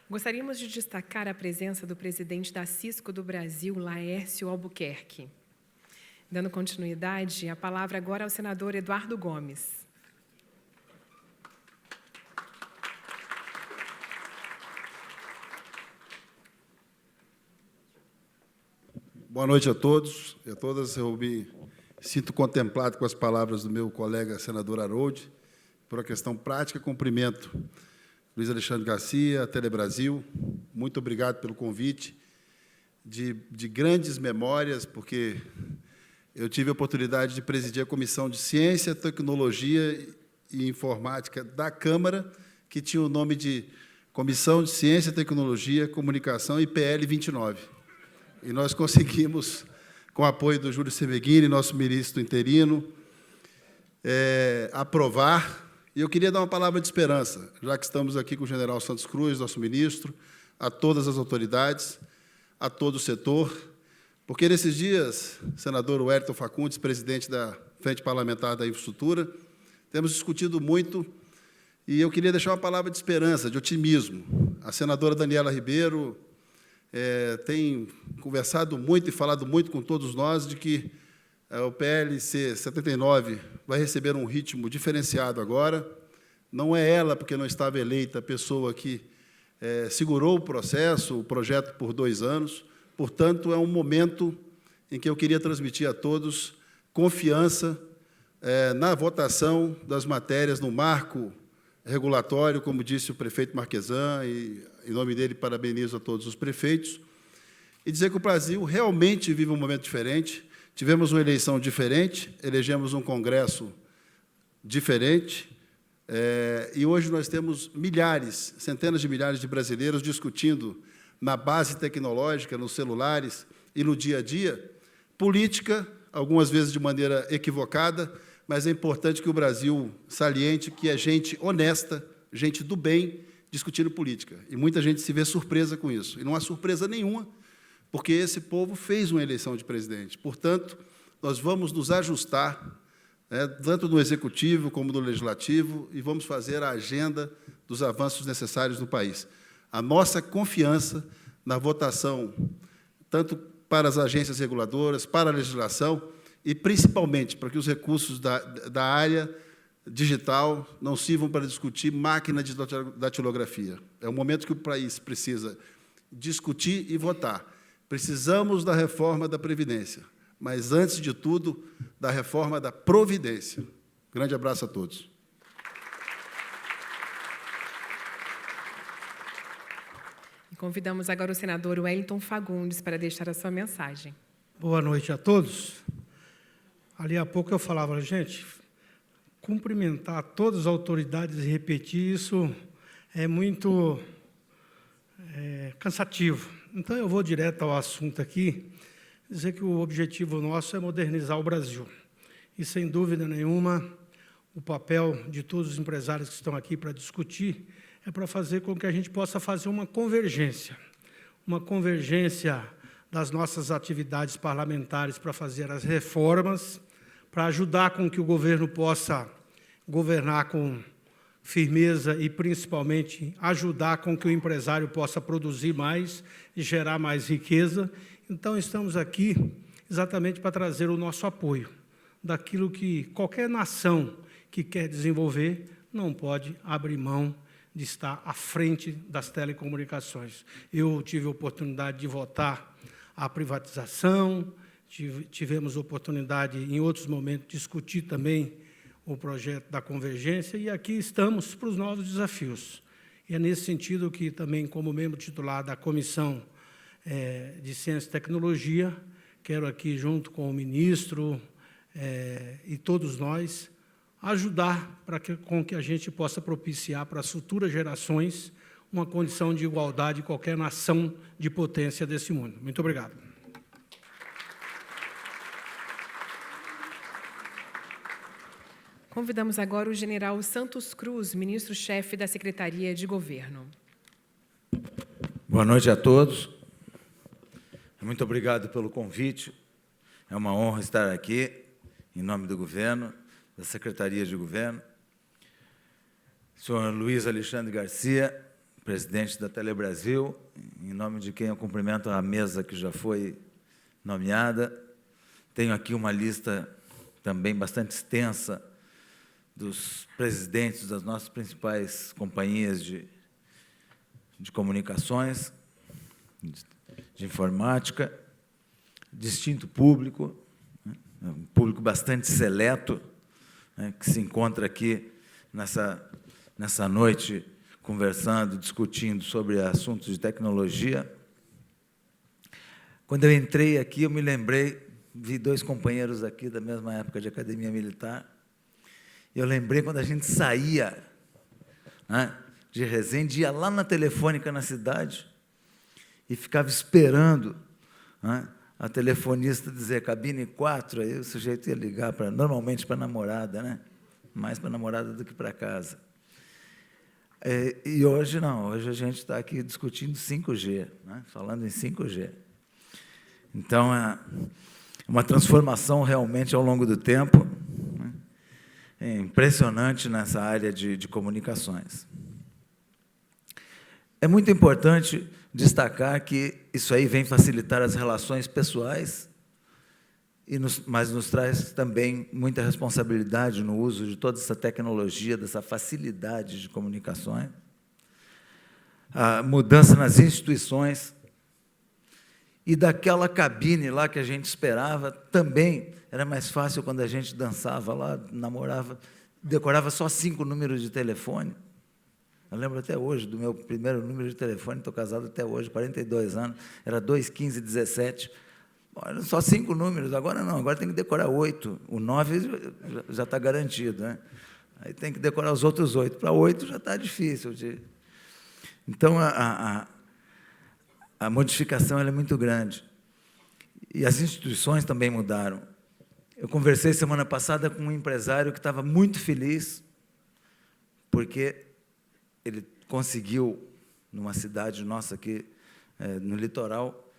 Gostaríamos de destacar a presença do presidente da Cisco do Brasil, Laércio Albuquerque. Dando continuidade, a palavra agora ao senador Eduardo Gomes. Boa noite a todos e a todas. Eu me sinto contemplado com as palavras do meu colega senador Harold. Por uma questão prática, cumprimento Luiz Alexandre Garcia, a Telebrasil. Muito obrigado pelo convite, de grandes memórias, porque eu tive a oportunidade de presidir a Comissão de Ciência, Tecnologia e Informática da Câmara, que tinha o nome de Comissão de Ciência, Tecnologia, Comunicação e PL 29. E nós conseguimos, com o apoio do Júlio Semeghini, nosso ministro interino, aprovar. E eu queria dar uma palavra de esperança, já que estamos aqui com o general Santos Cruz, nosso ministro, a todas as autoridades, a todo o setor, porque nesses dias, senador Wellington Facundes, presidente da Frente Parlamentar da Infraestrutura, temos discutido muito, e eu queria deixar uma palavra de esperança, de otimismo. A senadora Daniela Ribeiro tem conversado muito e falado muito com todos nós de que o PLC 79 vai receber um ritmo diferenciado agora. Não é ela, porque não estava eleita, a pessoa que segurou o processo, o projeto, por 2 anos. Portanto, é um momento em que eu queria transmitir a todos confiança na votação das matérias, no marco regulatório, como disse o prefeito Marquesan, e, em nome dele, parabenizo a todos os prefeitos, e dizer que o Brasil realmente vive um momento diferente. Tivemos uma eleição diferente, elegemos um Congresso diferente, e hoje nós temos milhares, centenas de milhares de brasileiros discutindo na base tecnológica, nos celulares e no dia a dia, política, algumas vezes de maneira equivocada, mas é importante que o Brasil saliente que é gente honesta, gente do bem, discutindo política. E muita gente se vê surpresa com isso. E não há surpresa nenhuma, porque esse povo fez uma eleição de presidente. Portanto, nós vamos nos ajustar, tanto no Executivo como no Legislativo, e vamos fazer a agenda dos avanços necessários no país. A nossa confiança na votação, tanto para as agências reguladoras, para a legislação, e, principalmente, para que os recursos da área digital não sirvam para discutir máquina de datilografia. É um momento que o país precisa discutir e votar. Precisamos da reforma da Previdência, mas, antes de tudo, da reforma da Providência. Grande abraço a todos. Convidamos agora o senador Wellington Fagundes para deixar a sua mensagem. Boa noite a todos. Ali há pouco eu falava, gente, cumprimentar todas as autoridades e repetir isso é muito cansativo. Então, eu vou direto ao assunto aqui, dizer que o objetivo nosso é modernizar o Brasil. E, sem dúvida nenhuma, o papel de todos os empresários que estão aqui para discutir é para fazer com que a gente possa fazer uma convergência das nossas atividades parlamentares para fazer as reformas, para ajudar com que o governo possa governar com firmeza e, principalmente, ajudar com que o empresário possa produzir mais e gerar mais riqueza. Então, estamos aqui exatamente para trazer o nosso apoio daquilo que qualquer nação que quer desenvolver não pode abrir mão de estar à frente das telecomunicações. Eu tive a oportunidade de votar a privatização, tivemos oportunidade, em outros momentos, de discutir também o projeto da convergência, e aqui estamos para os novos desafios. E é nesse sentido que, também, como membro titular da Comissão de Ciência e Tecnologia, quero aqui, junto com o ministro e todos nós, ajudar com que a gente possa propiciar para as futuras gerações uma condição de igualdade em qualquer nação de potência desse mundo. Muito obrigado. Convidamos agora o general Santos Cruz, ministro-chefe da Secretaria de Governo. Boa noite a todos. Muito obrigado pelo convite. É uma honra estar aqui, em nome do governo, da Secretaria de Governo. Senhor Luiz Alexandre Garcia, presidente da Telebrasil, em nome de quem eu cumprimento a mesa que já foi nomeada. Tenho aqui uma lista também bastante extensa dos presidentes das nossas principais companhias de comunicações, de informática, distinto público, um público bastante seleto, que se encontra aqui nessa noite conversando, discutindo sobre assuntos de tecnologia. Quando eu entrei aqui, eu me lembrei, vi dois companheiros aqui da mesma época de academia militar, e eu lembrei quando a gente saía de Resende, ia lá na Telefônica na cidade e ficava esperando a telefonista dizer cabine 4, aí o sujeito ia ligar normalmente para a namorada, mais para a namorada do que para casa. E hoje não, hoje a gente está aqui discutindo 5G, falando em 5G. Então, é uma transformação realmente ao longo do tempo, é impressionante nessa área de comunicações. É muito importante destacar que isso aí vem facilitar as relações pessoais, mas nos traz também muita responsabilidade no uso de toda essa tecnologia, dessa facilidade de comunicações. A mudança nas instituições e daquela cabine lá que a gente esperava, também era mais fácil quando a gente dançava lá, namorava, decorava só 5 números de telefone. Eu lembro até hoje do meu primeiro número de telefone, estou casado até hoje, 42 anos, era 21517. Eram só 5 números, agora não, agora tem que decorar 8. O 9 já está garantido, Aí tem que decorar os outros 8. Para 8 já está difícil. Então, a modificação ela é muito grande. E as instituições também mudaram. Eu conversei semana passada com um empresário que estava muito feliz, porque ele conseguiu, numa cidade nossa aqui, no litoral,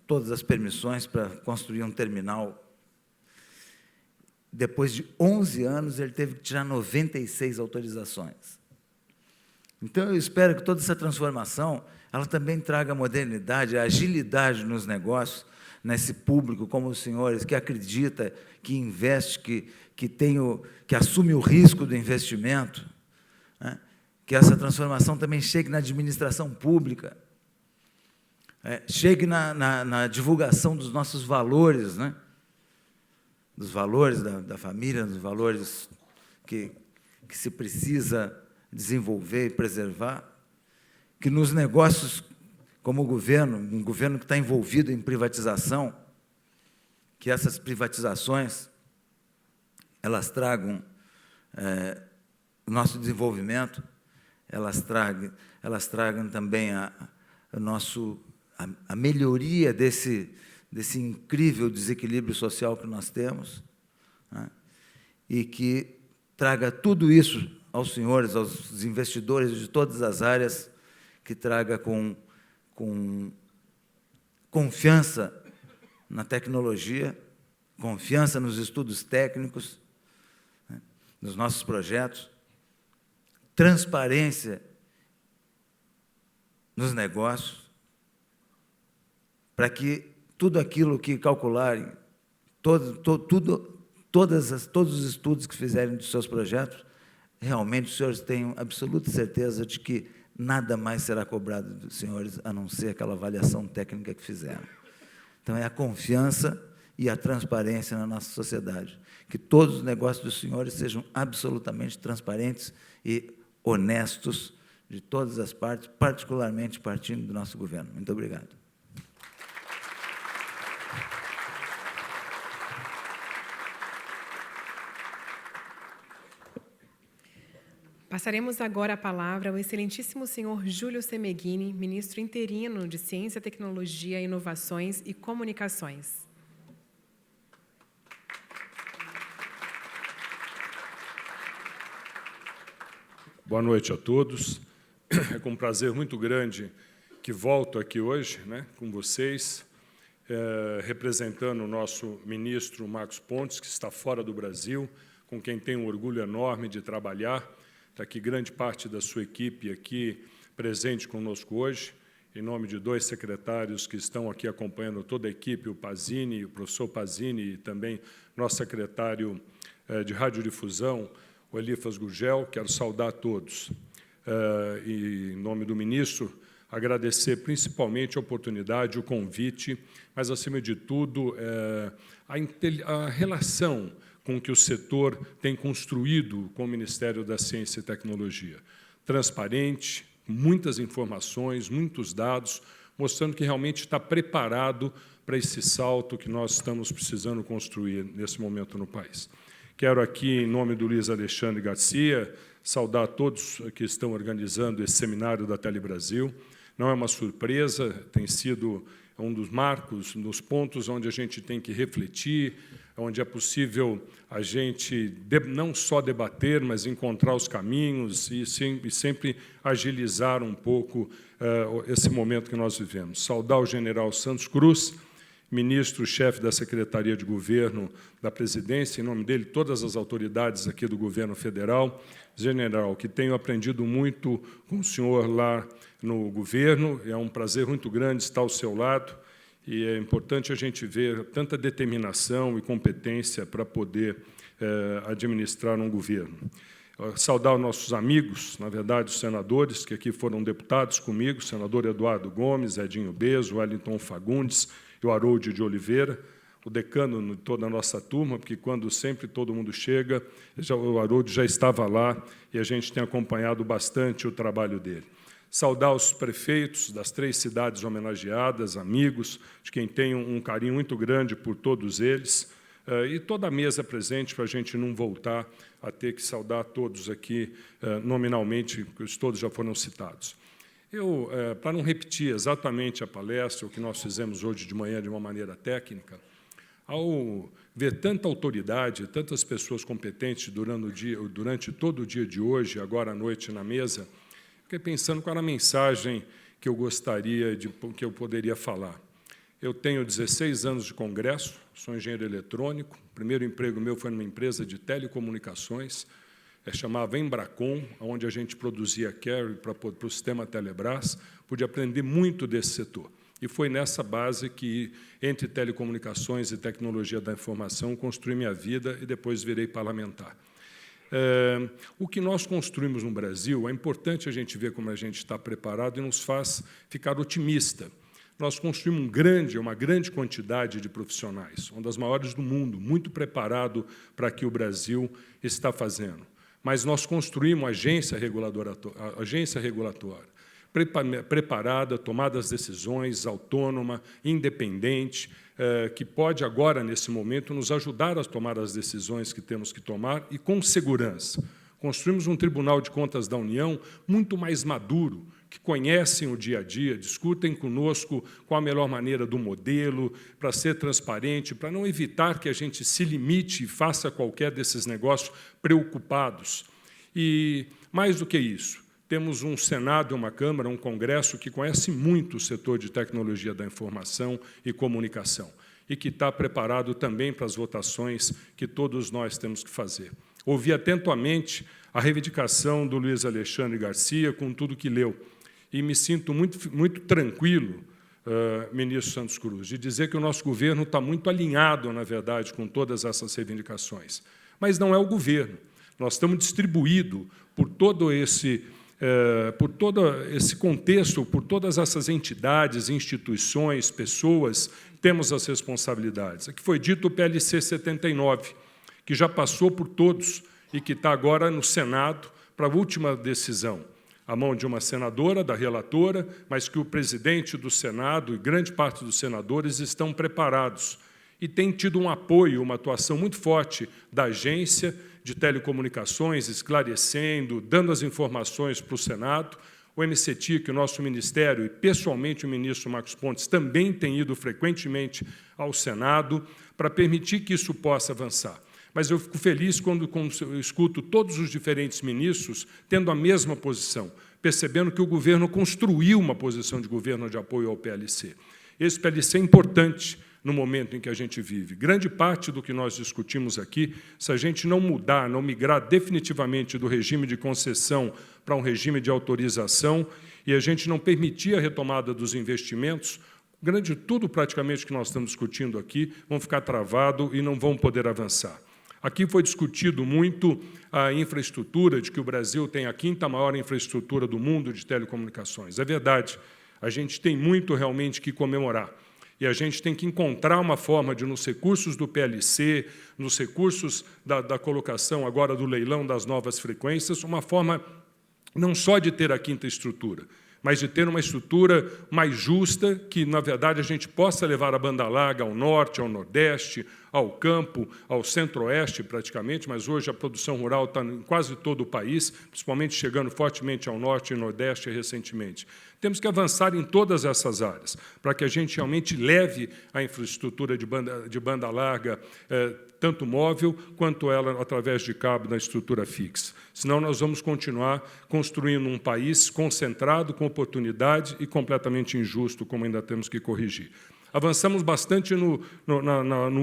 todas as permissões para construir um terminal. Depois de 11 anos, ele teve que tirar 96 autorizações. Então, eu espero que toda essa transformação ela também traga modernidade, agilidade nos negócios, nesse público como os senhores, que acredita, que investe, que assume o risco do investimento, né? Que essa transformação também chegue na administração pública, chegue na divulgação dos nossos valores, né? Dos valores da família, dos valores que se precisa desenvolver e preservar, que nos negócios, como o governo, um governo que está envolvido em privatização, que essas privatizações elas tragam o nosso desenvolvimento, elas tragam também a melhoria desse incrível desequilíbrio social que nós temos, né? E que traga tudo isso aos senhores, aos investidores de todas as áreas, que traga com confiança na tecnologia, confiança nos estudos técnicos, né, nos nossos projetos, transparência nos negócios, para que tudo aquilo que calcularem, todos os estudos que fizerem dos seus projetos, realmente os senhores tenham absoluta certeza de que nada mais será cobrado dos senhores, a não ser aquela avaliação técnica que fizeram. Então, é a confiança e a transparência na nossa sociedade. Que todos os negócios dos senhores sejam absolutamente transparentes e honestos de todas as partes, particularmente partindo do nosso governo. Muito obrigado. Passaremos agora a palavra ao excelentíssimo senhor Júlio Semeghini, ministro interino de Ciência, Tecnologia, Inovações e Comunicações. Boa noite a todos. É com um prazer muito grande que volto aqui hoje, né, com vocês, representando o nosso ministro Marcos Pontes, que está fora do Brasil, com quem tenho um orgulho enorme de trabalhar. Está aqui grande parte da sua equipe aqui presente conosco hoje, em nome de 2 secretários que estão aqui acompanhando toda a equipe, o Pazini, o professor Pazini e também nosso secretário de radiodifusão, o Elifas Gurgel. Quero saudar a todos. E, em nome do ministro, agradecer principalmente a oportunidade, o convite, mas, acima de tudo, a relação com que o setor tem construído com o Ministério da Ciência e Tecnologia. Transparente, muitas informações, muitos dados, mostrando que realmente está preparado para esse salto que nós estamos precisando construir nesse momento no país. Quero aqui, em nome do Luiz Alexandre Garcia, saudar a todos que estão organizando esse seminário da Telebrasil. Não é uma surpresa, tem sido um dos marcos, nos pontos onde a gente tem que refletir, onde é possível a gente não só debater, mas encontrar os caminhos e sempre agilizar um pouco esse momento que nós vivemos. Saudar o general Santos Cruz, ministro-chefe da Secretaria de Governo da Presidência, em nome dele, todas as autoridades aqui do governo federal. General, que tenho aprendido muito com o senhor lá no governo, é um prazer muito grande estar ao seu lado, e é importante a gente ver tanta determinação e competência para poder administrar um governo. Saudar os nossos amigos, na verdade, os senadores que aqui foram deputados comigo, o senador Eduardo Gomes, Edinho Bezo, Wellington Fagundes e o Harold de Oliveira, o decano de toda a nossa turma, porque quando sempre todo mundo chega, o Harold já estava lá e a gente tem acompanhado bastante o trabalho dele. Saudar os prefeitos das 3 cidades homenageadas, amigos, de quem tenho um carinho muito grande por todos eles, e toda a mesa presente, para a gente não voltar a ter que saudar todos aqui, nominalmente, pois todos já foram citados. Para não repetir exatamente a palestra, o que nós fizemos hoje de manhã de uma maneira técnica, ao ver tanta autoridade, tantas pessoas competentes durante todo o dia de hoje, agora à noite na mesa, fiquei pensando qual era a mensagem que eu gostaria que eu poderia falar. Eu tenho 16 anos de congresso, sou engenheiro eletrônico, o primeiro emprego meu foi numa empresa de telecomunicações, chamava Embracon, onde a gente produzia carry para o sistema Telebrás, pude aprender muito desse setor. E foi nessa base que, entre telecomunicações e tecnologia da informação, construí minha vida e depois virei parlamentar. O que nós construímos no Brasil, é importante a gente ver como a gente está preparado e nos faz ficar otimista. Nós construímos uma grande quantidade de profissionais, uma das maiores do mundo, muito preparado para o que o Brasil está fazendo. Mas nós construímos agência regulatória, preparada, tomada as decisões, autônoma, independente, que pode agora, nesse momento, nos ajudar a tomar as decisões que temos que tomar e com segurança. Construímos um Tribunal de Contas da União muito mais maduro, que conhecem o dia a dia, discutem conosco qual a melhor maneira do modelo, para ser transparente, para não evitar que a gente se limite e faça qualquer desses negócios preocupados. E, mais do que isso, temos um Senado e uma Câmara, um Congresso que conhece muito o setor de tecnologia da informação e comunicação e que está preparado também para as votações que todos nós temos que fazer. Ouvi atentamente a reivindicação do Luiz Alexandre Garcia com tudo que leu, e me sinto muito tranquilo, ministro Santos Cruz, de dizer que o nosso governo está muito alinhado, na verdade, com todas essas reivindicações. Mas não é o governo. Nós estamos distribuídos por todo esse contexto, por todas essas entidades, instituições, pessoas, temos as responsabilidades. Aqui foi dito o PLC 79, que já passou por todos e que está agora no Senado para a última decisão, à mão de uma senadora, da relatora, mas que o presidente do Senado e grande parte dos senadores estão preparados e tem tido um apoio, uma atuação muito forte da agência de telecomunicações, esclarecendo, dando as informações para o Senado. O MCTIC, o nosso ministério, e pessoalmente o ministro Marcos Pontes, também tem ido frequentemente ao Senado para permitir que isso possa avançar. Mas eu fico feliz quando eu escuto todos os diferentes ministros tendo a mesma posição, percebendo que o governo construiu uma posição de governo de apoio ao PLC. Esse PLC é importante no momento em que a gente vive. Grande parte do que nós discutimos aqui, se a gente não mudar, não migrar definitivamente do regime de concessão para um regime de autorização e a gente não permitir a retomada dos investimentos, tudo praticamente que nós estamos discutindo aqui vão ficar travado e não vão poder avançar. Aqui foi discutido muito a infraestrutura, de que o Brasil tem a 5ª maior infraestrutura do mundo de telecomunicações. É verdade, a gente tem muito realmente que comemorar. E a gente tem que encontrar uma forma de, nos recursos do PLC, nos recursos da colocação agora do leilão das novas frequências, uma forma não só de ter a 5ª estrutura, mas de ter uma estrutura mais justa, que, na verdade, a gente possa levar a banda larga ao norte, ao nordeste, ao campo, ao centro-oeste, praticamente, mas hoje a produção rural está em quase todo o país, principalmente chegando fortemente ao norte e nordeste recentemente. Temos que avançar em todas essas áreas, para que a gente realmente leve a infraestrutura de banda larga, tanto móvel quanto ela através de cabo na estrutura fixa. Senão, nós vamos continuar construindo um país concentrado, com oportunidade e completamente injusto, como ainda temos que corrigir. Avançamos bastante no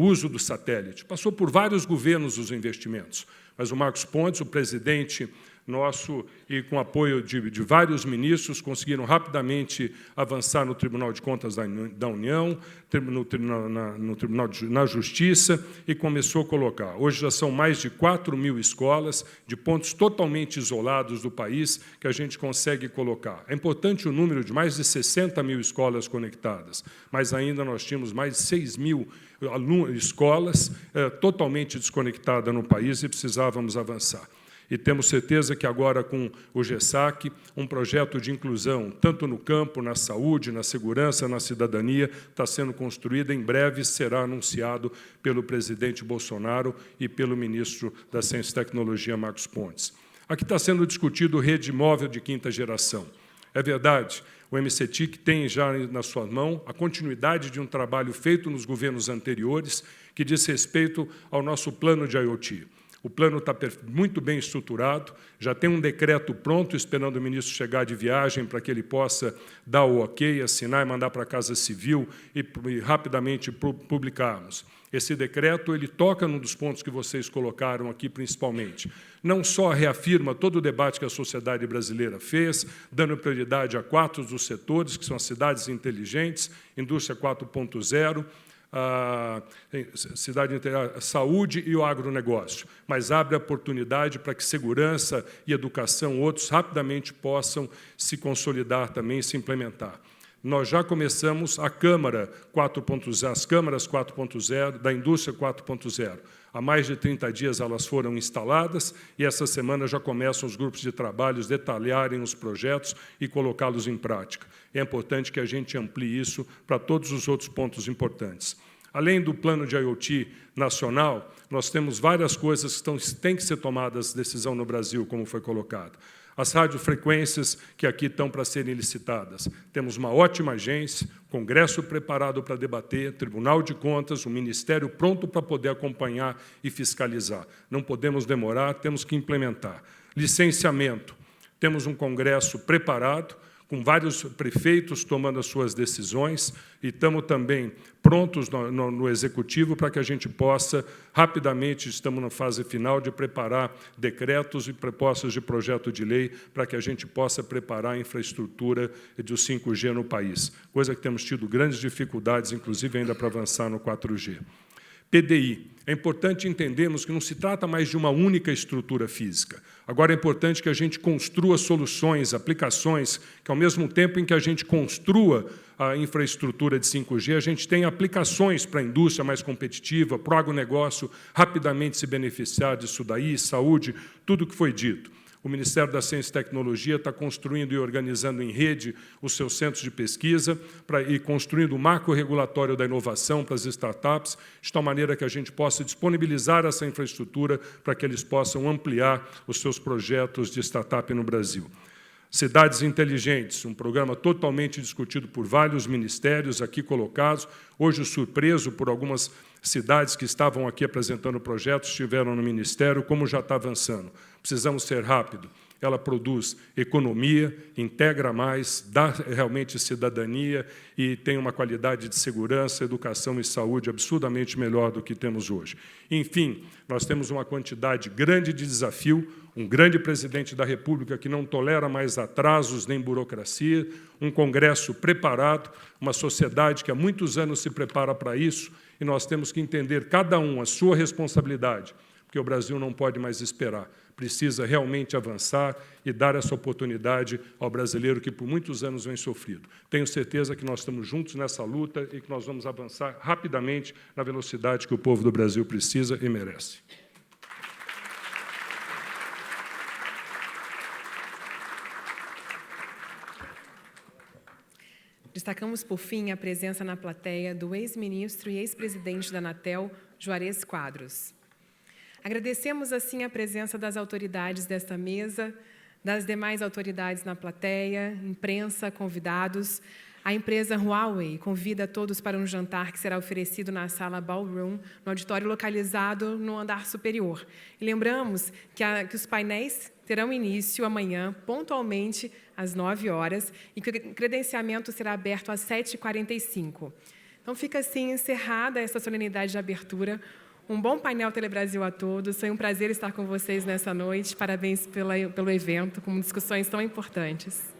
uso do satélite. Passou por vários governos os investimentos, mas o Marcos Pontes, o presidente nosso, e com apoio de vários ministros, conseguiram rapidamente avançar no Tribunal de Contas da União, na Justiça, e começou a colocar. Hoje já são mais de 4.000 escolas, de pontos totalmente isolados do país, que a gente consegue colocar. É importante o número de mais de 60.000 escolas conectadas, mas ainda nós tínhamos mais de 6.000 escolas totalmente desconectadas no país e precisávamos avançar. E temos certeza que agora, com o GESAC, um projeto de inclusão, tanto no campo, na saúde, na segurança, na cidadania, está sendo construído, em breve será anunciado pelo presidente Bolsonaro e pelo ministro da Ciência e Tecnologia, Marcos Pontes. Aqui está sendo discutido rede móvel de 5ª geração. É verdade, o MCTIC tem já na sua mão a continuidade de um trabalho feito nos governos anteriores que diz respeito ao nosso plano de IoT. O plano está muito bem estruturado, já tem um decreto pronto, esperando o ministro chegar de viagem para que ele possa dar o ok, assinar e mandar para a Casa Civil e rapidamente publicarmos. Esse decreto ele toca num dos pontos que vocês colocaram aqui, principalmente. Não só reafirma todo o debate que a sociedade brasileira fez, dando prioridade a 4 dos setores, que são as cidades inteligentes, indústria 4.0, a saúde e o agronegócio, mas abre a oportunidade para que segurança e educação, outros, rapidamente possam se consolidar também e se implementar. Nós já começamos a Câmara 4.0, as câmaras 4.0 da indústria 4.0. Há mais de 30 dias elas foram instaladas e essa semana já começam os grupos de trabalhos detalharem os projetos e colocá-los em prática. É importante que a gente amplie isso para todos os outros pontos importantes. Além do plano de IoT nacional, nós temos várias coisas que têm que ser tomadas decisão no Brasil, como foi colocado. As radiofrequências que aqui estão para serem licitadas. Temos uma ótima agência, Congresso preparado para debater, Tribunal de Contas, o Ministério pronto para poder acompanhar e fiscalizar. Não podemos demorar, temos que implementar. Licenciamento. Temos um Congresso preparado, com vários prefeitos tomando as suas decisões, e estamos também prontos no Executivo para que a gente possa, rapidamente, estamos na fase final de preparar decretos e propostas de projeto de lei para que a gente possa preparar a infraestrutura de 5G no país, coisa que temos tido grandes dificuldades, inclusive ainda para avançar no 4G. PDI. É importante entendermos que não se trata mais de uma única estrutura física. Agora é importante que a gente construa soluções, aplicações, que ao mesmo tempo em que a gente construa a infraestrutura de 5G, a gente tenha aplicações para a indústria mais competitiva, para o agronegócio rapidamente se beneficiar disso daí, saúde, tudo o que foi dito. O Ministério da Ciência e Tecnologia está construindo e organizando em rede os seus centros de pesquisa e construindo o marco regulatório da inovação para as startups, de tal maneira que a gente possa disponibilizar essa infraestrutura para que eles possam ampliar os seus projetos de startup no Brasil. Cidades Inteligentes, um programa totalmente discutido por vários ministérios aqui colocados, hoje surpreso por algumas cidades que estavam aqui apresentando projetos, estiveram no Ministério, como já está avançando. Precisamos ser rápido. Ela produz economia, integra mais, dá realmente cidadania e tem uma qualidade de segurança, educação e saúde absurdamente melhor do que temos hoje. Enfim, nós temos uma quantidade grande de desafio, um grande presidente da República que não tolera mais atrasos nem burocracia, um Congresso preparado, uma sociedade que há muitos anos se prepara para isso, e nós temos que entender, cada um, a sua responsabilidade, porque o Brasil não pode mais esperar. Precisa realmente avançar e dar essa oportunidade ao brasileiro que por muitos anos vem sofrido. Tenho certeza que nós estamos juntos nessa luta e que nós vamos avançar rapidamente na velocidade que o povo do Brasil precisa e merece. Destacamos, por fim, a presença na plateia do ex-ministro e ex-presidente da Anatel, Juarez Quadros. Agradecemos, assim, a presença das autoridades desta mesa, das demais autoridades na plateia, imprensa, convidados. A empresa Huawei convida todos para um jantar que será oferecido na sala Ballroom, no auditório localizado no andar superior. E lembramos que os painéis terão início amanhã, pontualmente, às 9 horas, e que o credenciamento será aberto às 7h45. Então, fica assim encerrada essa solenidade de abertura. Um bom painel Telebrasil a todos. Foi um prazer estar com vocês nessa noite. Parabéns pelo evento, com discussões tão importantes.